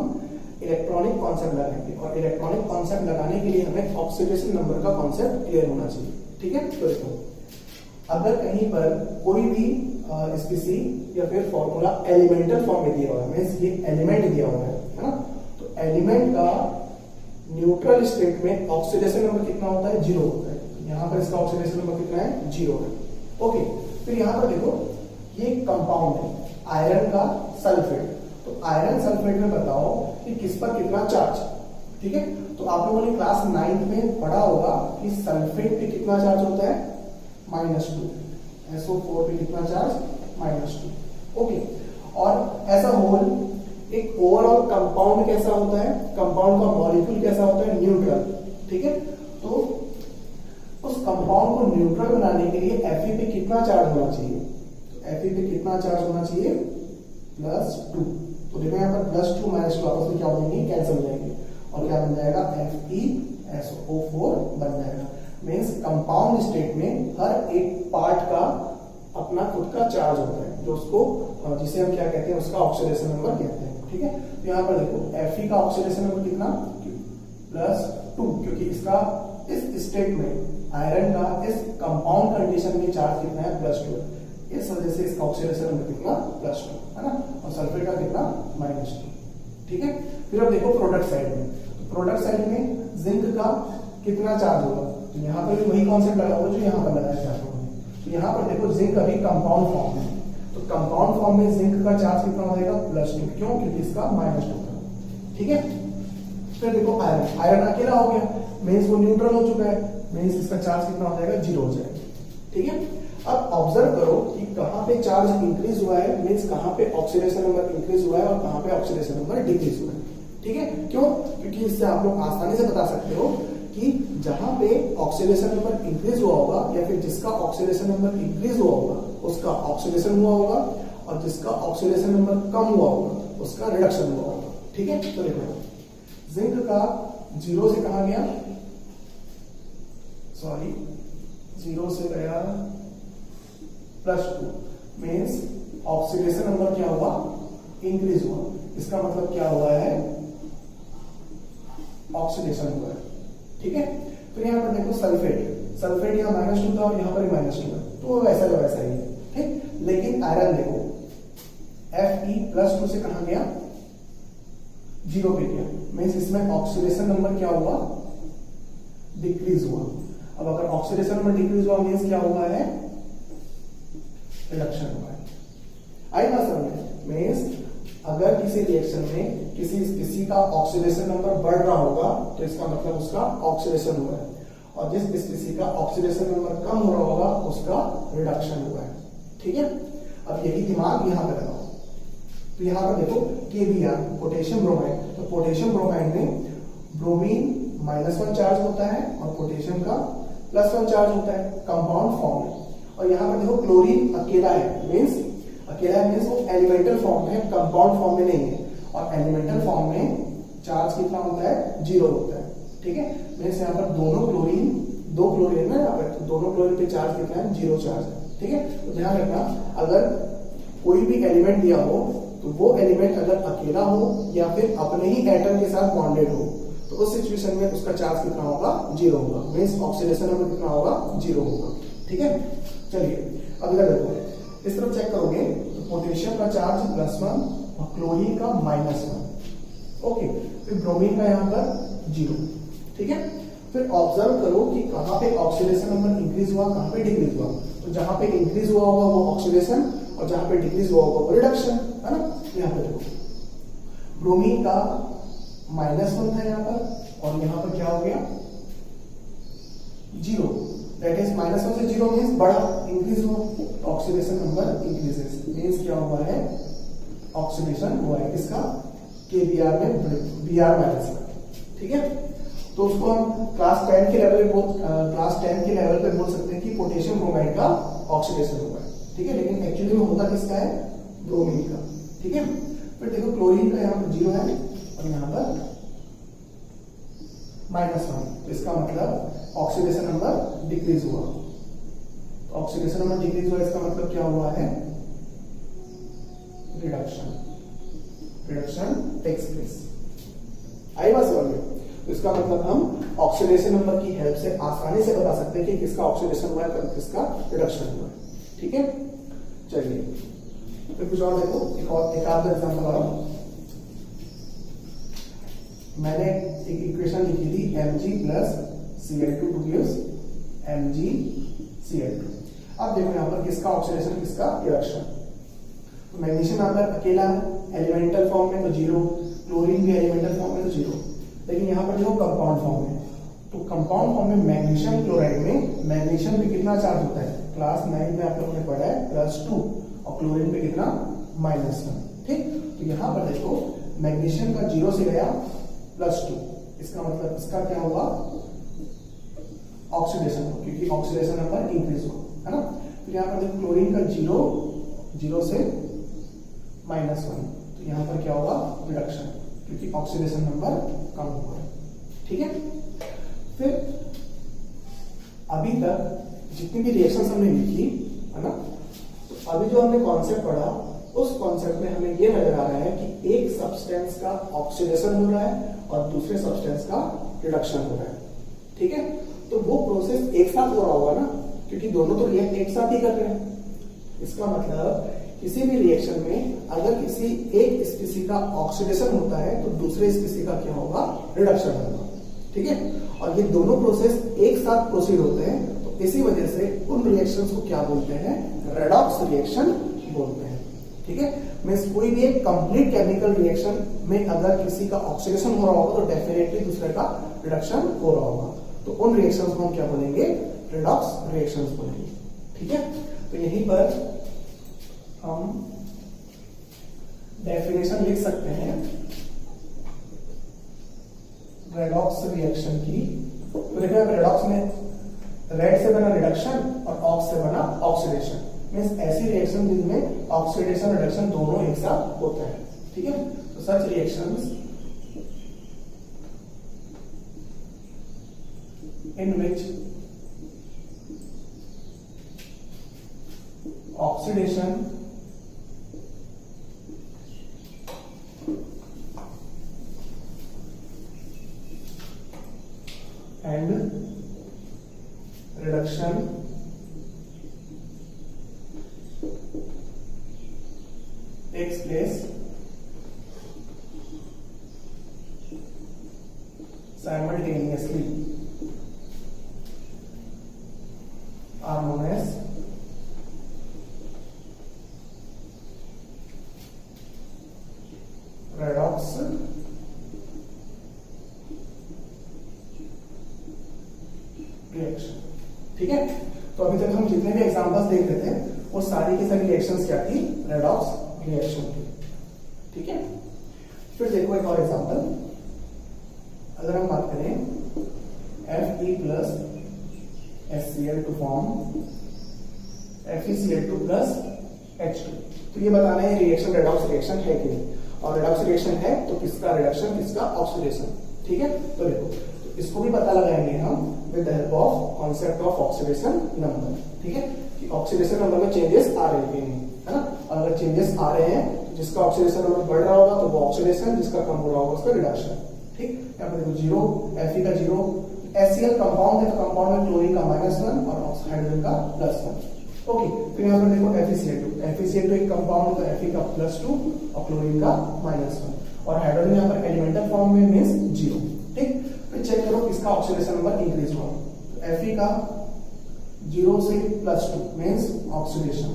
इलेक्ट्रॉनिक कॉन्सेप्ट लगाएंगे और इलेक्ट्रॉनिक कॉन्सेप्ट लगाने के लिए हमें ऑक्सीडेशन नंबर का कॉन्सेप्ट क्लियर होना चाहिए। ठीक है, तो देखो अगर कहीं पर कोई भी स्पीसी या फिर फॉर्मूला एलिमेंटल फॉर्म में दिया हुआ है, मींस ये एलिमेंट दिया हुआ है ना, तो एलिमेंट का न्यूट्रल स्टेट में ऑक्सीडेशन नंबर कितना होता है, 0 होता है। यहाँ पर इसका ऑक्सीडेशन नंबर कितना है, 0 है। ओके, फिर यहाँ पर देखो ये कंपाउंड है आयरन का सल्फेट, तो आयरन सल्फेट में बताओ कि किस पर कितना चार्ज। ठीक है, तो आप लोगों ने क्लास 9 में पढ़ा होगा कि सल्फेट पे कितना चार्ज होता है, -2, SO4 पे कितना चार्ज, -2। ओके, और एज अ होल एक ओवरऑल कंपाउंड कैसा होता है, कंपाउंड का मॉलिक्यूल कैसा होता है, न्यूट्रल। ठीक है, तो उस कंपाउंड को न्यूट्रल बनाने के लिए Fe पे कितना चार्ज होना चाहिए, तो Fe पे कितना चार्ज होना चाहिए, +2। तो देखो यहाँ पर +2 -2 आपस में क्या हो जाएंगे, कैंसिल हो जाएंगे और क्या बन जाएगा, FeSO4 बन जाएगा। मीन्स कंपाउंड स्टेट में हर एक पार्ट का अपना खुद का चार्ज होता है, जो उसको जिसे हम क्या कहते हैं, उसका ऑक्सीडेशन नंबर कहते हैं। ठीक है, तो यहाँ पर देखो Fe का ऑक्सीडेशन नंबर कितना, +2, क्योंकि इसका इस स्टेट में आयरन का इस कंपाउंड कंडीशन में चार्ज कितना है, +2। इस वजह से इसका ऑक्सीडेशन नंबर कितना, +2 है ना, और सल्फेट का कितना, -2। ठीक है, फिर अब देखो प्रोडक्ट साइड में, तो प्रोडक्ट साइड में जिंक का कितना चार्ज होगा, तो यहाँ पर भी वही कॉन्सेप्ट लगा हुआ जो यहाँ पर लगाया था। तो यहाँ पर देखो जिंक अभी कंपाउंड फॉर्म में, तो कंपाउंड फॉर्म में जिंक का चार्ज कितना हो जाएगा, +2। क्यों, क्योंकि इसका -2 था। ठीक है, फिर देखो आयरन, आयरन अकेला हो गया, मींस वो न्यूट्रल हो चुका है, मींस इसका चार्ज कितना हो जाएगा, 0 हो जाएगा। ठीक है, अब ऑब्जर्व करो कि कहां पे चार्ज इंक्रीज हुआ है, मींस कहां पे ऑक्सीडेशन नंबर इंक्रीज हुआ है और कहां पे ऑक्सीडेशन नंबर डिक्रीज हुआ है। ठीक है, क्यों, क्योंकि इससे आप लोग आसानी से बता सकते हो कि जहां पे ऑक्सीडेशन नंबर इंक्रीज हुआ होगा या फिर जिसका ऑक्सीडेशन नंबर इंक्रीज हुआ होगा उसका ऑक्सीडेशन हुआ होगा, और जिसका ऑक्सीडेशन नंबर कम हुआ होगा उसका रिडक्शन हुआ होगा। ठीक है, तो देखो जिंक का 0 से कहा गया, सॉरी 0 से गया +2, मीन्स ऑक्सीडेशन नंबर क्या हुआ, इंक्रीज हुआ। इसका मतलब क्या हुआ है, ऑक्सीडेशन हुआ है। ठीक है, फिर यहाँ पर देखो सल्फेट, सल्फेट यहाँ -2 था और यहाँ पर -2 है, तो वैसा का वैसा ही है। ठीक, लेकिन आयरन देखो Fe+2 से कहा गया, 0 पे गया, मीन्स इसमें ऑक्सीडेशन नंबर क्या हुआ, डिक्रीज हुआ। अब अगर ऑक्सीडेशन नंबर डिक्रीज हुआ मीन्स क्या हुआ है, रिडक्शन हुआ है। आई बात समझ में, मीन्स अगर किसी रिएक्शन में किसी का ऑक्सीडेशन नंबर बढ़ रहा होगा तो इसका मतलब उसका ऑक्सीडेशन हुआ है, और जिस स्पीसी का ऑक्सीडेशन नंबर कम हो रहा होगा उसका रिडक्शन हुआ है। ठीक है, अब यही दिमाग यहाँ पर लगाओ। तो यहाँ पर देखो KBr, पोटेशियम ब्रोमाइड, तो पोटेशियम ब्रोमाइड में ब्रोमीन -1 चार्ज होता है और पोटेशियम का +1 चार्ज होता है कंपाउंड फॉर्म में। और यहाँ पर देखो क्लोरीन अकेला है, मीन्स अकेला है मीन्स वो एलिमेंटल फॉर्म में है, कंपाउंड फॉर्म में नहीं है, और एलिमेंटल फॉर्म में चार्ज कितना होता है, 0 होता है। ठीक है, मीन्स यहाँ पर दोनों क्लोरीन, 2 क्लोरीन है यहाँ पर, तो दोनों क्लोरीन पे चार्ज कितना है, 0 चार्ज है। ठीक है, तो ध्यान रखना अगर कोई भी एलिमेंट दिया हो तो वो एलिमेंट अगर अकेला हो या फिर अपने ही एटम के साथ बॉन्डेड हो तो उस सिचुएशन में उसका चार्ज कितना होगा, 0 होगा, मीन्स ऑक्सीडेशन नंबर कितना होगा, 0 होगा। ठीक है, चलिए अगला देखो, इस तरफ चेक करोगे तो पोटेशियम का चार्ज +1 और क्लोरीन का -1। ओके, फिर ब्रोमीन का यहाँ पर 0। ठीक है, फिर ऑब्जर्व करो कि कहां पे ऑक्सीडेशन नंबर इंक्रीज हुआ, कहां पे डिक्रीज हुआ। तो जहां पे इंक्रीज हुआ होगा वो ऑक्सीडेशन, और जहां पे डिक्रीज हुआ होगा वो रिडक्शन, है ना। यहाँ पे देखो ब्रोमीन का -1 था यहाँ पर, और यहाँ पर क्या हो गया 0, दैट इज -1 से 0 मीन्स बड़ा इंक्रीज हुआ, ऑक्सीडेशन नंबर इंक्रीजेस मीन्स क्या हुआ है, ऑक्सीडेशन हुआ है किसका, KBr में Br माइनस का, ठीक है। तो उसको हम क्लास 10 के लेवल पे बोल सकते हैं कि पोटेशियम ब्रोमाइड का ऑक्सीडेशन हुआ है, ठीक है। लेकिन एक्चुअली में होता किसका है, ब्रोमीन का, ठीक है। फिर देखो क्लोरीन का यहाँ पर 0 है और यहाँ पर -1, तो इसका मतलब ऑक्सीडेशन नंबर डिक्रीज हुआ, ऑक्सीडेशन नंबर डिक्रीज हुआ, इसका मतलब क्या हुआ है, रिडक्शन टेक्स प्लेस। आई बात समझ में। तो इसका मतलब हम ऑक्सीडेशन नंबर की हेल्प से आसानी से बता सकते हैं कि किसका ऑक्सीडेशन हुआ है, किसका रिडक्शन हुआ है, ठीक है। चलिए फिर कुछ और देखो, एक आध एग्जाम्पल और। मैंने एक इक्वेशन लिखी थी Mg plus Cl2 two gives MgCl2। अब देखो यहाँ पर किसका ऑक्सीडेशन, किसका रिडक्शन। तो मैग्नीशियम यहाँ पर अकेला एलिमेंटल फॉर्म में तो 0, क्लोरीन भी एलिमेंटल फॉर्म में तो 0, लेकिन यहाँ पर देखो कंपाउंड फॉर्म में। तो कंपाउंड फॉर्म में मैग्नीशियम क्लोराइड में मैग्नीशियम पे कितना चार्ज होता है, क्लास 9 में आप लोगों ने पढ़ा है +2, और क्लोरीन पे कितना -1, ठीक। तो यहाँ पर देखो मैग्नीशियम का 0 से गया +2, इसका मतलब इसका क्या हुआ, ऑक्सीडेशन हुआ, क्योंकि ऑक्सीडेशन नंबर इंक्रीज हुआ, है ना। फिर यहाँ पर देखो क्लोरीन का 0 से -1, तो यहाँ पर क्या हुआ, रिडक्शन, क्योंकि ऑक्सीडेशन नंबर कम हुआ है, ठीक है। फिर अभी तक जितनी भी रिएक्शंस हमने लिखी है ना, तो अभी जो हमने कॉन्सेप्ट पढ़ा उस कॉन्सेप्ट में हमें ये नजर आ रहा है कि एक सब्सटेंस का ऑक्सीडेशन हो रहा है और दूसरे सब्सटेंस का रिडक्शन हो रहा है, ठीक है। तो वो प्रोसेस एक साथ हो रहा होगा ना, क्योंकि दोनों तो रिएक्ट एक साथ ही कर रहे हैं। इसका मतलब किसी भी रिएक्शन में अगर किसी एक स्पीसी का ऑक्सीडेशन होता है तो दूसरे स्पीसी का क्या होगा, रिडक्शन होगा, ठीक है। और ये दोनों प्रोसेस एक साथ प्रोसीड होते हैं, तो इसी वजह से उन रिएक्शंस को क्या बोलते हैं, रेडॉक्स रिएक्शन बोलते हैं, ठीक है। मींस कोई भी एक कंप्लीट केमिकल रिएक्शन में अगर किसी का ऑक्सीडेशन हो रहा होगा तो डेफिनेटली दूसरे का रिडक्शन हो रहा होगा, तो उन रिएक्शंस को हम क्या बोलेंगे, रेडॉक्स रिएक्शंस बोलेंगे, ठीक है। तो यहीं पर हम डेफिनेशन लिख सकते हैं रेडॉक्स रिएक्शन की। तो देखो रेडॉक्स में रेड से बना रिडक्शन और ऑक्स से बना ऑक्सीडेशन, मींस ऐसी रिएक्शन जिनमें ऑक्सीडेशन रिडक्शन दोनों एक साथ होता है, ठीक है। तो such reactions in which oxidation and reduction takes place simultaneously are known as redox reaction, ठीक है। तो अभी तक हम जितने भी एग्जांपल्स देख रहे थे वो सारी की सारी रिएक्शंस क्या थी, रेडॉक्स रिएक्शन थी, ठीक है। फिर देखो एक और एग्जांपल, अगर हम बात करें Fe plus HCl to form FeCl2 plus H2, तो ये बताना है रिएक्शन रेडॉक्स रिएक्शन है कि नहीं, और रेडॉक्स रिएक्शन है तो किसका रिडक्शन, किसका ऑक्सीडेशन, ठीक है। तो देखो इसको भी पता लगाएंगे हम with the help of concept of oxidation number, ठीक है, कि ऑक्सीडेशन नंबर में चेंजेस आ रहे हैं, है ना। अगर चेंजेस आ रहे हैं तो जिसका ऑक्सीडेशन नंबर बढ़ रहा होगा तो वो ऑक्सीडेशन, जिसका कम हो रहा होगा उसका रिडक्शन, ठीक। यहाँ पर देखो 0, Fe का 0, HCl कंपाउंड है तो कंपाउंड में क्लोरीन का -1 और हाइड्रोजन का +1, ओके। फिर यहाँ पर देखो FeCl2 एक कंपाउंड तो Fe का +2 और क्लोरीन का -1, और हाइड्रोजन यहाँ पर एलिमेंटल फॉर्म में मींस 0, ठीक। फिर चेक करो किसका ऑक्सीडेशन नंबर इंक्रीज हुआ, तो Fe का 0 से +2 मींस ऑक्सीडेशन,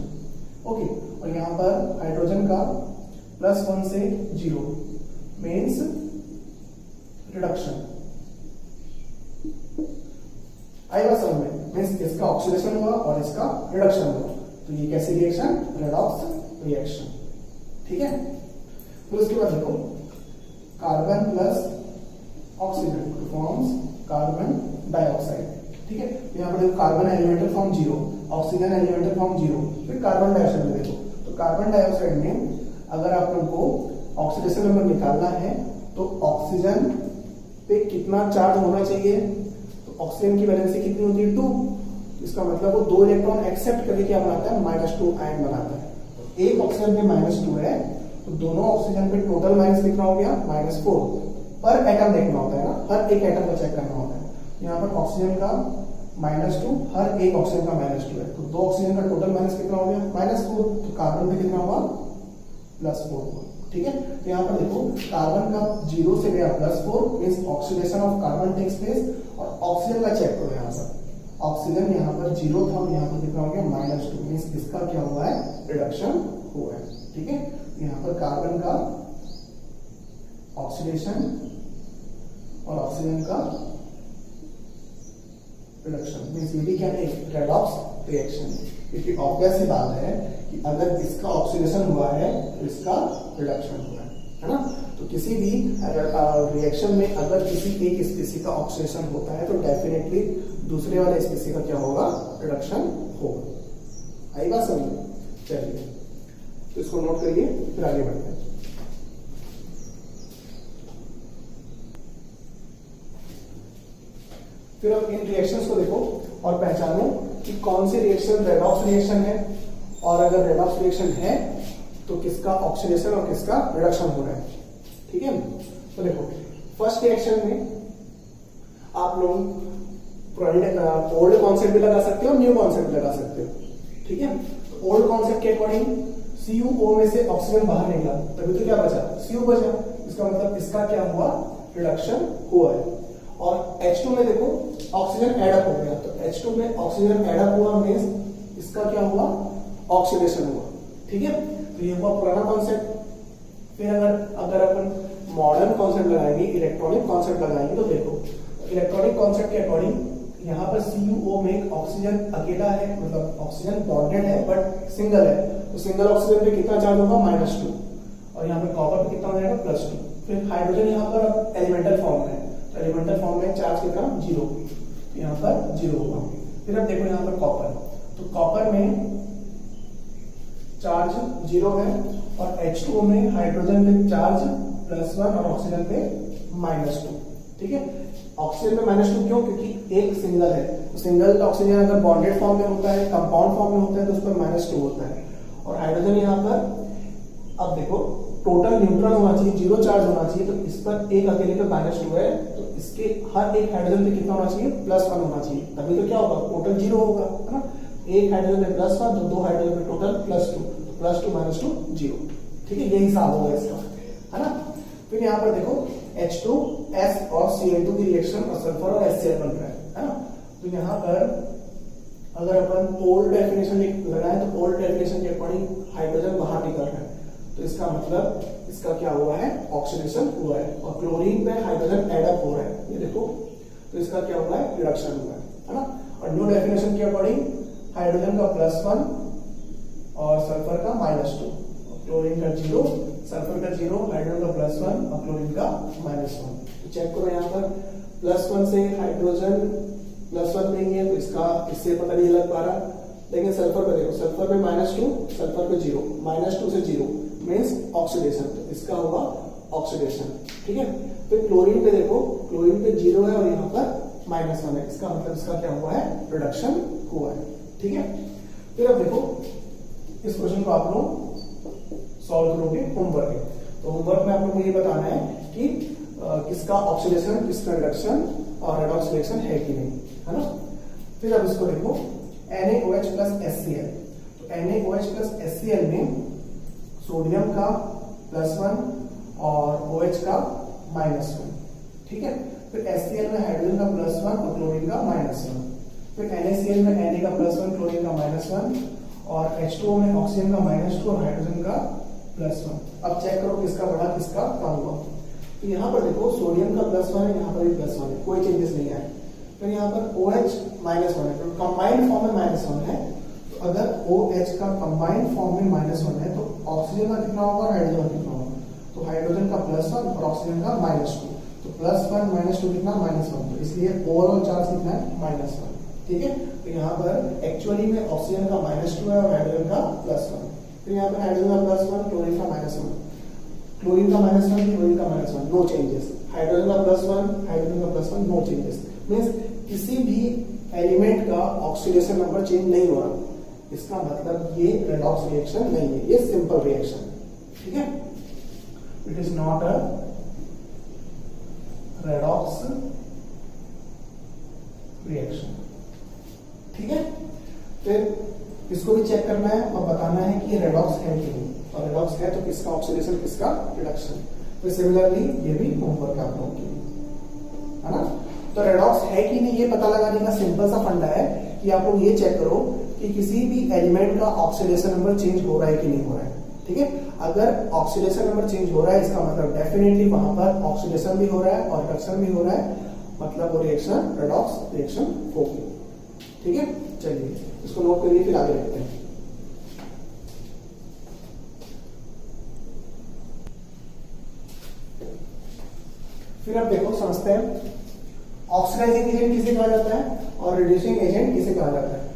ओके, और यहाँ पर हाइड्रोजन का +1 से 0 मीन्स रिडक्शन। आई बात समझ में? मीन्स इसका ऑक्सीडेशन हुआ और इसका रिडक्शन हुआ, तो ये कैसी रिएक्शन? Redox reaction. ठीक है, फिर उसके बाद देखो carbon plus oxygen forms carbon dioxide. ठीक है, यहाँ पर देखो carbon elemental form 0, oxygen elemental form 0, फिर कार्बन डाइऑक्साइड में देखो, तो कार्बन डाइऑक्साइड में अगर आप लोगों को ऑक्सीडेशन नंबर निकालना है तो ऑक्सीजन पे कितना चार्ज होना चाहिए? तो ऑक्सीजन की वैलेंसी कितनी होती है? 2। इसका मतलब वो 2 इलेक्ट्रॉन एक्सेप्ट करके क्या बनाता है? -2 आयन बनाता है। तो एक ऑक्सीजन पे -2 है, तो दोनों ऑक्सीजन पे टोटल माइनस कितना हो गया? -4। पर एटम देखना होता है ना, हर एक एटम को चेक करना होता है। यहाँ पर ऑक्सीजन का -2, हर एक ऑक्सीजन का -2 है, तो 2 ऑक्सीजन का टोटल माइनस कितना हो गया? -4। तो कार्बन पे कितना हुआ? +4। ठीक है, तो यहाँ पर देखो कार्बन का 0 से गया +4 means oxidation of carbon takes place, और ऑक्सीजन का चेक करो। यहाँ पर ऑक्सीजन यहाँ पर 0 था, यहाँ पर कितना हो गया? -2 मींस इसका क्या हुआ है? रिडक्शन हुआ है। ठीक है, यहाँ पर कार्बन का ऑक्सीडेशन और ऑक्सीजन का रिडक्शन मींस ये भी क्या है? Redox reaction. क्योंकि ऑब्वियस सी बात है कि अगर इसका ऑक्सीडेशन हुआ है तो इसका रिडक्शन हुआ है ना। तो किसी भी रिएक्शन में अगर किसी एक स्पीसी का ऑक्सीडेशन होता है तो डेफिनेटली दूसरे वाले स्पीसी का क्या होगा? रिडक्शन होगा। आई बात समझ? चलिए, तो इसको नोट करिए, फिर आगे बढ़ते हैं। फिर अब इन रिएक्शंस को देखो और पहचानो कि कौन सी रिएक्शन रेडॉक्स रिएक्शन है, और अगर रेडॉक्स रिएक्शन है तो किसका ऑक्सीडेशन और किसका रिडक्शन हो रहा है। ठीक है, तो देखो फर्स्ट रिएक्शन में आप लोग ओल्ड कॉन्सेप्ट भी लगा सकते हो, न्यू कॉन्सेप्ट भी लगा सकते हो। ठीक है, तो ओल्ड कॉन्सेप्ट के अकॉर्डिंग CuO में से ऑक्सीजन बाहर निकला, तभी तो क्या बचा? Cu बचा। इसका मतलब इसका क्या हुआ? रिडक्शन हुआ है। और H2 में देखो ऑक्सीजन एडअप हो गया, तो H2 में ऑक्सीजन एडअप हुआ मींस इसका क्या हुआ? ऑक्सीडेशन हुआ। ठीक है, तो ये हुआ पुराना कॉन्सेप्ट। फिर अगर अपन मॉडर्न कॉन्सेप्ट लगाएंगे, इलेक्ट्रॉनिक कॉन्सेप्ट लगाएंगे, तो देखो इलेक्ट्रॉनिक कॉन्सेप्ट के अकॉर्डिंग यहाँ पर CuO में ऑक्सीजन अकेला है, मतलब ऑक्सीजन बॉन्डेड है बट सिंगल है, तो सिंगल ऑक्सीजन पे कितना चार्ज होगा? -2, और यहाँ पे कॉपर पे कितना हो जाएगा? +2। फिर हाइड्रोजन यहाँ पर अब एलिमेंटल फॉर्म में है, तो एलिमेंटल फॉर्म में चार्ज कितना? 0, यहाँ पर 0 होगा। फिर अब देखो यहाँ पर कॉपर, तो कॉपर में चार्ज 0 है, और H2O में हाइड्रोजन पे चार्ज +1 और ऑक्सीजन पे -2। ठीक है, ऑक्सीजन में -2 क्यों? क्योंकि एक सिंगल है, तो सिंगल ऑक्सीजन अगर बॉन्डेड फॉर्म में होता है, कंपाउंड फॉर्म में होता है, तो उस पर -2 होता है। और हाइड्रोजन यहाँ पर अब देखो टोटल न्यूट्रल होना चाहिए, 0 चार्ज होना चाहिए, तो इस पर एक अकेले पे -2 है, तो इसके हर एक हाइड्रोजन पे कितना होना चाहिए? +1 होना चाहिए, तभी तो क्या होगा? टोटल 0 होगा, है ना। एक हाइड्रोजन पे +1 तो 2 हाइड्रोजन पे टोटल +2, तो +2 - 2 0। ठीक है, ये हिसाब होगा इसका, है ना। फिर यहाँ पर देखो H2S और Cl2 की रिएक्शन और सल्फर और HCl बन रहा है ना। तो यहाँ पर अगर अपन ओल्ड डेफिनेशन लगाए तो ओल्ड डेफिनेशन के अकॉर्डिंग हाइड्रोजन बाहर निकल रहा है, तो इसका मतलब इसका क्या हुआ है? ऑक्सीडेशन हुआ है, और क्लोरीन पे हाइड्रोजन एडअप हो रहा है, ये देखो, तो इसका क्या हुआ है? रिडक्शन हुआ है ना। और न्यू डेफिनेशन के अकॉर्डिंग हाइड्रोजन का +1 और सल्फर का -2, क्लोरीन का 0, सल्फर का 0, हाइड्रोजन का +1 और क्लोरीन का -1। तो चेक करो यहाँ पर +1 से हाइड्रोजन +1 नहीं है, तो इसका इससे पता नहीं लग पा रहा। लेकिन सल्फर पे देखो, सल्फर में -2, सल्फर पे 0, -2 से 0 मींस ऑक्सीडेशन, तो इसका हुआ ऑक्सीडेशन। ठीक है, फिर क्लोरीन पे देखो, क्लोरीन पे 0 है और यहाँ पर -1 है, इसका मतलब इसका क्या हुआ है? रिडक्शन हुआ है। ठीक है, फिर अब देखो इस क्वेश्चन को आप लोग सॉल्व करोगे होमवर्क में, तो होमवर्क में आप लोग को ये बताना है कि किसका ऑक्सीडेशन, किसका रिडक्शन और रेडॉक्स रिएक्शन है कि नहीं, है ना। फिर अब इसको देखो NaOH + HCl, तो NaOH + HCl में सोडियम का +1 और OH का -1। ठीक है, फिर HCl में हाइड्रोजन का +1 और क्लोरीन का -1। फिर NaCl में Na का +1, क्लोरीन का -1, और H2O में ऑक्सीजन का -2 और हाइड्रोजन का +1। अब चेक करो किसका बढ़ा किसका कम हुआ। तो यहाँ पर देखो सोडियम का +1 है, यहाँ पर भी +1 है, कोई चेंजेस नहीं आए। फिर यहाँ पर OH -1 है, तो कंबाइंड फॉर्म में -1 है। तो अगर OH का कंबाइंड फॉर्म में -1 है तो ऑक्सीजन का कितना होगा और हाइड्रोजन का कितना होगा? तो हाइड्रोजन का +1 और ऑक्सीजन का -2। तो +1 -2 कितना? -1। तो इसलिए ओवरऑल चार्ज कितना है? -1। ठीक है। तो यहाँ पर एक्चुअली में ऑक्सीजन का -2 है और हाइड्रोजन का +1। फिर यहाँ पर हाइड्रोजन का +1, क्लोरीन का -1, क्लोरीन का -1, क्लोरीन का -1, नो चेंजेस। हाइड्रोजन का +1, हाइड्रोजन का +1, नो चेंजेस। मींस किसी भी एलिमेंट का ऑक्सीडेशन नंबर चेंज नहीं हो रहा, इसका मतलब ये रेडॉक्स रिएक्शन नहीं है, ये सिंपल रिएक्शन। ठीक है, it is not a redox reaction. ठीक है, फिर इसको भी चेक करना है और बताना है कि ये रेडॉक्स है कि नहीं, और रेडॉक्स है तो किसका ऑक्सीडेशन किसका रिडक्शन। तो सिमिलरली ये भी होमवर्क आप लोगों के लिए है ना। तो रेडॉक्स है कि नहीं ये पता लगाने का सिंपल सा फंडा है कि आप लोग ये चेक करो कि किसी भी एलिमेंट का ऑक्सीडेशन नंबर चेंज हो रहा है कि नहीं हो रहा है। ठीक है, अगर ऑक्सीडेशन नंबर चेंज हो रहा है इसका मतलब डेफिनेटली वहां पर ऑक्सीडेशन भी हो रहा है और रिडक्शन भी हो रहा है, मतलब वो रिएक्शन रेडॉक्स रिएक्शन होगी। ठीक है, चलिए इसको नोट करिए, फिर आगे देखते हैं। फिर अब देखो समझते हैं ऑक्सीडाइजिंग एजेंट किसे कहा जाता है और रिड्यूसिंग एजेंट किसे कहा जाता है।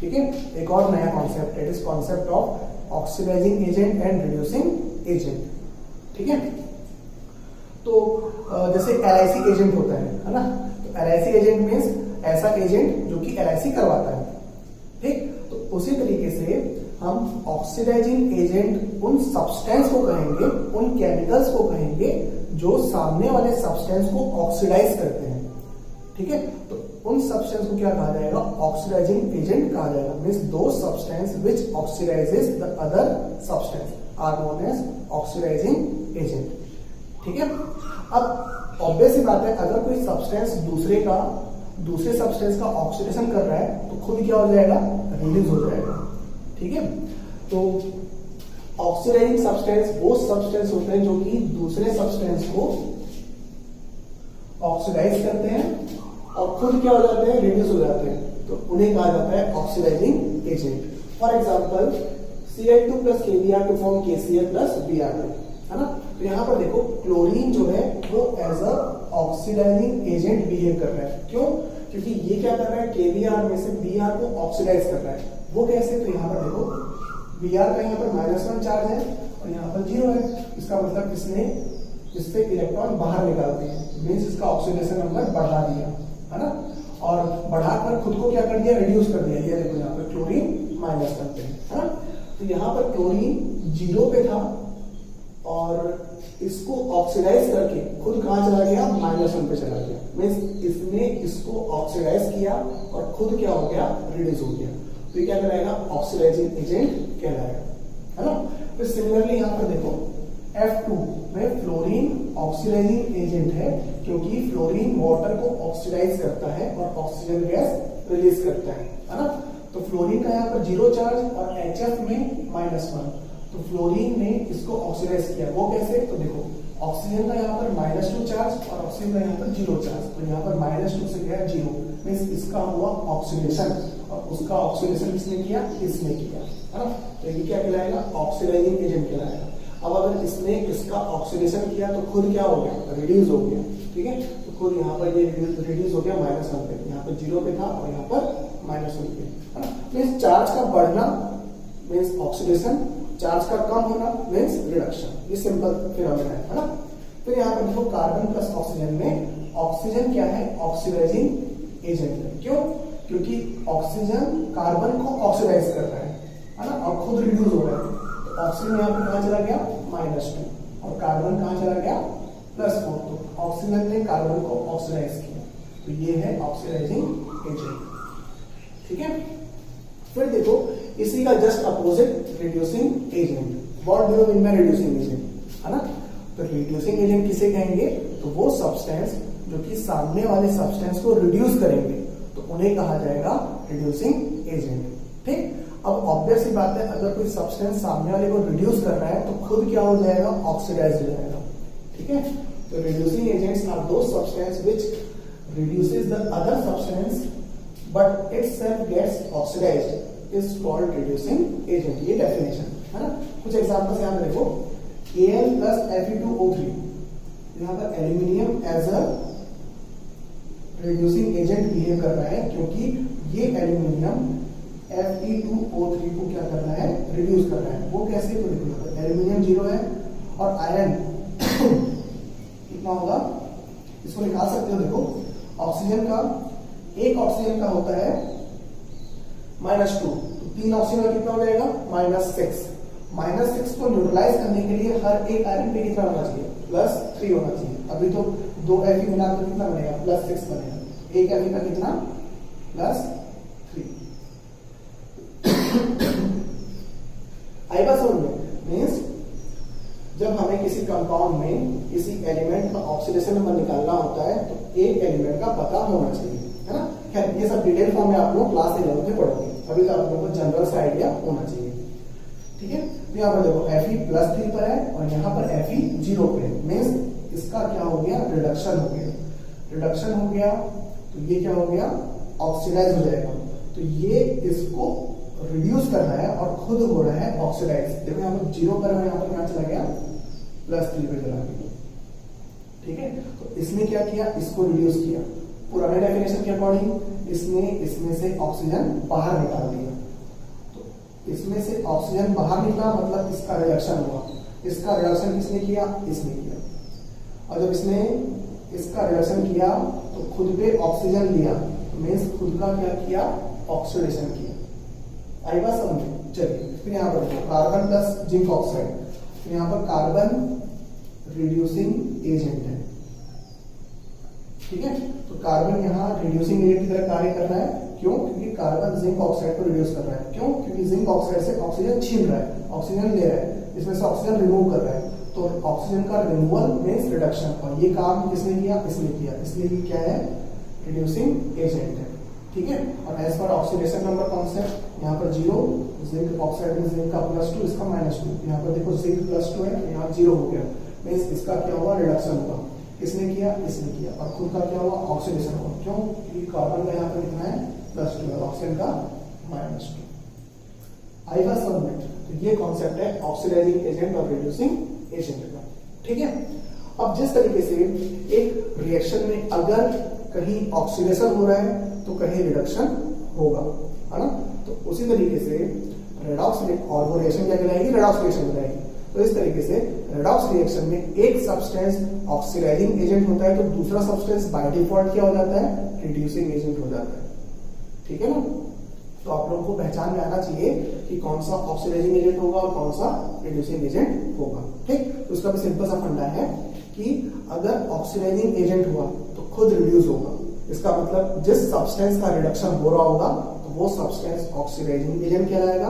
ठीक है, एक और नया concept, it is concept of oxidizing agent and reducing agent. ठीक है, तो जैसे LIC एजेंट होता है ना, तो LIC एजेंट मीन्स ऐसा एजेंट जो कि LIC करवाता है। ठीक, तो उसी तरीके से हम ऑक्सीडाइजिंग एजेंट उन सब्सटेंस को कहेंगे, उन केमिकल्स को कहेंगे जो सामने वाले सब्सटेंस को ऑक्सीडाइज करते हैं। ठीक है, तो उन सब्सटेंस को क्या कहा जाएगा? ऑक्सीडाइजिंग एजेंट कहा जाएगा। मींस दो substance which oxidizes the other substance are known as oxidizing agent. ठीक है, अब ऑब्वियस सी बात है, अगर कोई सब्सटेंस दूसरे सब्सटेंस का ऑक्सीडेशन कर रहा है तो खुद क्या हो जाएगा? रिलीज हो जाएगा। ठीक है, तो ऑक्सीडाइजिंग सब्सटेंस वो सब्सटेंस होते हैं जो कि दूसरे सब्सटेंस को ऑक्सीडाइज करते हैं और खुद क्या हो जाते हैं? रिड्यूस हो जाते हैं, तो उन्हें कहा जाता है oxidizing agent. For example Cl2 plus Kbr to form KCl plus Br2, है ना। तो यहाँ पर देखो क्लोरीन जो है वो as a oxidizing agent behave कर रहा है। क्यों? क्योंकि ये क्या कर रहा है? Kbr में से Br को ऑक्सीडाइज कर रहा है। वो कैसे? तो यहाँ पर देखो Br का यहाँ पर -1 चार्ज है और यहाँ पर 0 है, इसका मतलब इससे इलेक्ट्रॉन बाहर निकाल दिए, मींस इसका ऑक्सीडेशन नंबर बढ़ा दिया, है ना। और बढ़ाकर खुद को क्या कर दिया? रिड्यूस कर दिया। ये देखो यहाँ पर क्लोरीन -1 पे है ना। तो यहाँ पर क्लोरीन 0 पे था और इसको ऑक्सीडाइज करके खुद कहां चला गया? -1 पे चला गया। मींस इसने इसको ऑक्सीडाइज किया और खुद क्या हो गया? रिड्यूस हो गया। तो ये क्या कहलाएगा? ऑक्सीडाइजिंग एजेंट कहलाएगा, है ना। फिर सिमिलरली यहाँ पर देखो F2 में फ्लोरीन ऑक्सीडाइजिंग एजेंट है क्योंकि फ्लोरीन वाटर को ऑक्सीडाइज करता है और ऑक्सीजन गैस रिलीज करता है ना। तो फ्लोरीन का यहाँ पर 0 चार्ज और HF में -1, तो फ्लोरीन ने इसको ऑक्सीडाइज किया। वो कैसे? तो देखो ऑक्सीजन का यहाँ पर -2 चार्ज और ऑक्सीजन का यहाँ पर 0 चार्ज, तो यहाँ पर -2 से गया 0, मींस इसका हुआ ऑक्सीडेशन और उसका ऑक्सीडेशन किसने किया? इसने किया, है ना। तो ये क्या कहलाएगा? ऑक्सीडाइजिंग एजेंट कहलाएगा। अब अगर इसने इसका ऑक्सीडेशन किया तो खुद क्या हो गया? रिड्यूस हो गया। ठीक है, तो खुद यहाँ पर ये रिड्यूस हो गया -1 पे, यहाँ पर 0 पे था और यहाँ पर -1 पे, है ना। मींस चार्ज का बढ़ना मींस ऑक्सीडेशन, चार्ज का कम होना मींस रिडक्शन। ये सिंपल फिनोमेना है ना। फिर यहाँ पर देखो कार्बन प्लस ऑक्सीजन में ऑक्सीजन क्या है? ऑक्सीडाइजिंग एजेंट है। क्यों? क्योंकि ऑक्सीजन कार्बन को ऑक्सीडाइज कर रहा है ना, और खुद रिड्यूस हो रहा है। तो ऑक्सीजन यहाँ पर कहां चला गया? -2 और कार्बन कहां चला गया? +4। तो ऑक्सीजन ने कार्बन को ऑक्सीडाइज किया, तो ये है ऑक्सीडाइजिंग एजेंट। ठीक है, फिर देखो इसी का just opposite reducing agent. What do you mean by reducing agent, है ना। तो रिड्यूसिंग एजेंट किसे कहेंगे? तो वो सब्सटेंस जो कि सामने वाले सब्सटेंस को रिड्यूस करेंगे, तो उन्हें कहा जाएगा रिड्यूसिंग एजेंट। ठीक, अब ऑब्वियस सी बात है, अगर कोई सब्सटेंस सामने वाले को रिड्यूस कर रहा है तो खुद क्या हो जाएगा, ऑक्सीडाइज हो जाएगा। ठीक है, तो reducing agents are those substance which reduces the other substance but itself gets oxidized is called reducing agent। ये डेफिनेशन है ना। कुछ एग्जांपल्स यहाँ पे देखो, Al plus Fe2O3, यहाँ पर aluminium as a reducing agent behave कर रहा है क्योंकि ये एल्यूमिनियम Fe2O3 को क्या कर रहा है, रिड्यूस कर रहा है। वो कैसे, तो देखो एल्यूमिनियम 0 है और आयरन कितना होगा, इसको निकाल सकते हो। देखो ऑक्सीजन का, एक ऑक्सीजन का होता है -2, तो 3 ऑक्सीजन का कितना हो जाएगा, -6। -6 को न्यूट्रलाइज करने के लिए हर एक आयरन पे कितना होना चाहिए, +3 होना चाहिए। अभी तो 2 Fe मिला तो कितना बनेगा, +6 बनेगा। एक Fe का कितना, +3। आई बात समझ में, मीन्स जब हमें किसी कंपाउंड में किसी एलिमेंट का ऑक्सीडेशन नंबर निकालना होता है तो एक एलिमेंट का पता होना चाहिए, है ना। खैर ये सब डिटेल फॉर्म में आप लोग क्लास 11 में पढ़ोगे, अभी तो आप लोगों को जनरल सा आइडिया होना चाहिए। ठीक है, तो यहाँ पर देखो Fe+3 पर है और यहाँ पर Fe 0 पे है, मीन्स इसका क्या हो गया, रिडक्शन हो गया। रिडक्शन हो गया तो ये क्या हो गया, ऑक्सीडाइज हो जाएगा। तो ये इसको रिड्यूस कर रहा है और खुद हो रहा है ऑक्सीडाइज। देखो यहाँ पर 0 पर है, यहाँ पर क्या चला गया, +3 पे चला गया। ठीक है, तो इसने क्या किया, इसको रिड्यूस किया। पुराने डेफिनेशन के अकॉर्डिंग इसने इसमें से ऑक्सीजन बाहर निकाल दिया। तो इसमें से ऑक्सीजन बाहर निकला मतलब इसका रिडक्शन हुआ। इसका रिडक्शन किसने किया, इसने किया। और जब इसने इसका रिडक्शन किया तो खुद पे ऑक्सीजन लिया, तो मीन्स खुद का क्या किया, ऑक्सीडेशन किया। आई बात समझे। चलिए फिर यहाँ पर कार्बन प्लस जिंक ऑक्साइड, तो यहाँ पर कार्बन रिड्यूसिंग एजेंट है। ठीक है, तो कार्बन यहाँ रिड्यूसिंग एजेंट की तरह कार्य कर रहा है। क्यों, क्योंकि कार्बन जिंक ऑक्साइड को रिड्यूस कर रहा है। क्यों, क्योंकि जिंक ऑक्साइड से ऑक्सीजन छीन रहा है, ऑक्सीजन ले रहा है, इसमें से ऑक्सीजन रिमूव कर रहा है। तो ऑक्सीजन का रिमूवल मीन्स रिडक्शन, और ये काम किसने किया, इसने किया। इसलिए ये क्या है, रिड्यूसिंग एजेंट है। ठीक है, और as per oxidation number concept, यहाँ पर 0, जिंक ऑक्साइड में जिंक का +2, इसका -2। यहाँ पर देखो जिंक +2 है, यहाँ 0 हो गया, मीन्स इसका क्या हुआ, रिडक्शन हुआ। किसने किया, इसने किया। और खुद का क्या हुआ, ऑक्सीडेशन हुआ। क्यों, क्योंकि कार्बन का यहाँ पर कितना है, +2 है, ऑक्सीजन का -2। आई बात समझ में। तो ये कॉन्सेप्ट है ऑक्सीडाइजिंग एजेंट और रिड्यूसिंग एजेंट का। ठीक है, अब जिस तरीके से एक रिएक्शन में अगर कहीं ऑक्सीडेशन हो रहा है तो कहीं रिडक्शन होगा, है ना। तो उसी तरीके से रेडॉक्स और वो रिएक्शन क्या कहलाएगी, रेडॉक्स रिएक्शन कहलाएगी। तो इस तरीके से रेडॉक्स रिएक्शन में एक सब्सटेंस ऑक्सीडाइजिंग एजेंट होता है तो दूसरा सब्सटेंस बाय डिफॉल्ट क्या हो जाता है, रिड्यूसिंग एजेंट हो जाता है। ठीक है ना। तो आप लोगों को पहचान में आना चाहिए कि कौन सा ऑक्सीडाइजिंग एजेंट होगा और कौन सा रिड्यूसिंग एजेंट होगा। ठीक, तो उसका भी सिंपल सा फंडा है कि अगर ऑक्सीडाइजिंग एजेंट हुआ तो खुद रिड्यूस होगा। इसका मतलब जिस सब्सटेंस का रिडक्शन हो रहा होगा तो वो सब्सटेंस ऑक्सीडाइजिंग एजेंट कहलाएगा,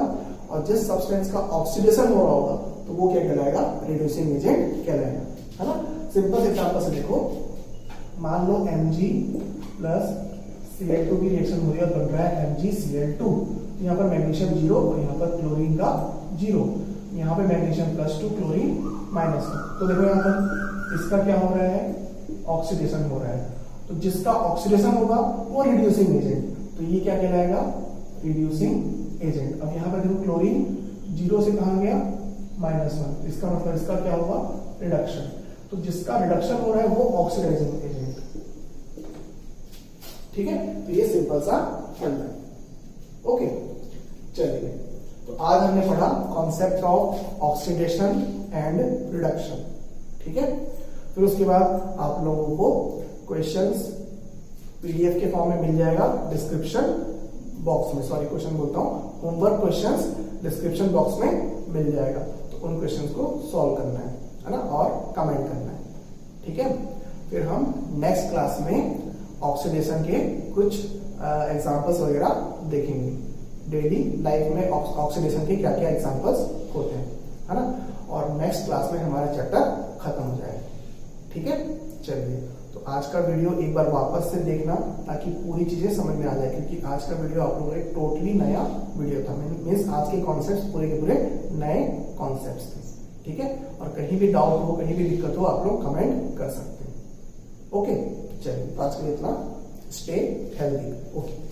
और जिस सब्सटेंस का ऑक्सीडेशन हो रहा होगा तो वो क्या कहलाएगा, रिड्यूसिंग एजेंट कहलाएगा, है ना। सिंपल एग्जांपल से देखो, मान लो Mg प्लस Cl2 की रिएक्शन हो रही है, बन रहा है MgCl2। यहाँ पर मैग्नीशियम 0 और यहाँ पर क्लोरीन का 0, यहाँ पे मैग्नीशियम +2, क्लोरीन -1। तो देखो यहाँ पर इसका क्या हो रहा है, ऑक्सीडेशन हो रहा है। तो जिसका ऑक्सीडेशन होगा वो रिड्यूसिंग एजेंट, तो ये क्या कहलाएगा, रिड्यूसिंग एजेंट। अब यहाँ पर देखो क्लोरीन 0 से कहां गया, -1, इसका मतलब इसका क्या होगा, रिडक्शन। तो जिसका रिडक्शन हो रहा है वो ऑक्सीडाइजिंग एजेंट। ठीक है, तो ये सिंपल सा फंडा है। ओके, चलिए तो आज हमने पढ़ा concept of oxidation and reduction. ठीक है, फिर उसके बाद आप लोगों को क्वेश्चंस पीडीएफ के फॉर्म में मिल जाएगा डिस्क्रिप्शन बॉक्स में, सॉरी क्वेश्चन बोलता हूँ, होमवर्क क्वेश्चंस डिस्क्रिप्शन बॉक्स में मिल जाएगा। तो उन क्वेश्चंस को सॉल्व करना है ना, और कमेंट करना है। ठीक है, फिर हम नेक्स्ट क्लास में ऑक्सीडेशन के कुछ एग्जांपल्स वगैरह देखेंगे। डेली लाइफ में ऑक्सीडेशन के क्या क्या एग्जांपल्स होते हैं, है ना। और नेक्स्ट क्लास में हमारा चैप्टर खत्म हो जाएगा। ठीक है, चलिए तो आज का वीडियो एक बार वापस से देखना ताकि पूरी चीजें समझ में आ जाए, क्योंकि आज का वीडियो आप लोगों का एक टोटली नया वीडियो था। मीन्स आज के कॉन्सेप्ट्स पूरे के पूरे नए कॉन्सेप्ट्स थे, ठीक है। और कहीं भी डाउट हो, कहीं भी दिक्कत हो, आप लोग कमेंट कर सकते हैं। ओके, चलिए आज के लिए इतना। Stay healthy. ओके।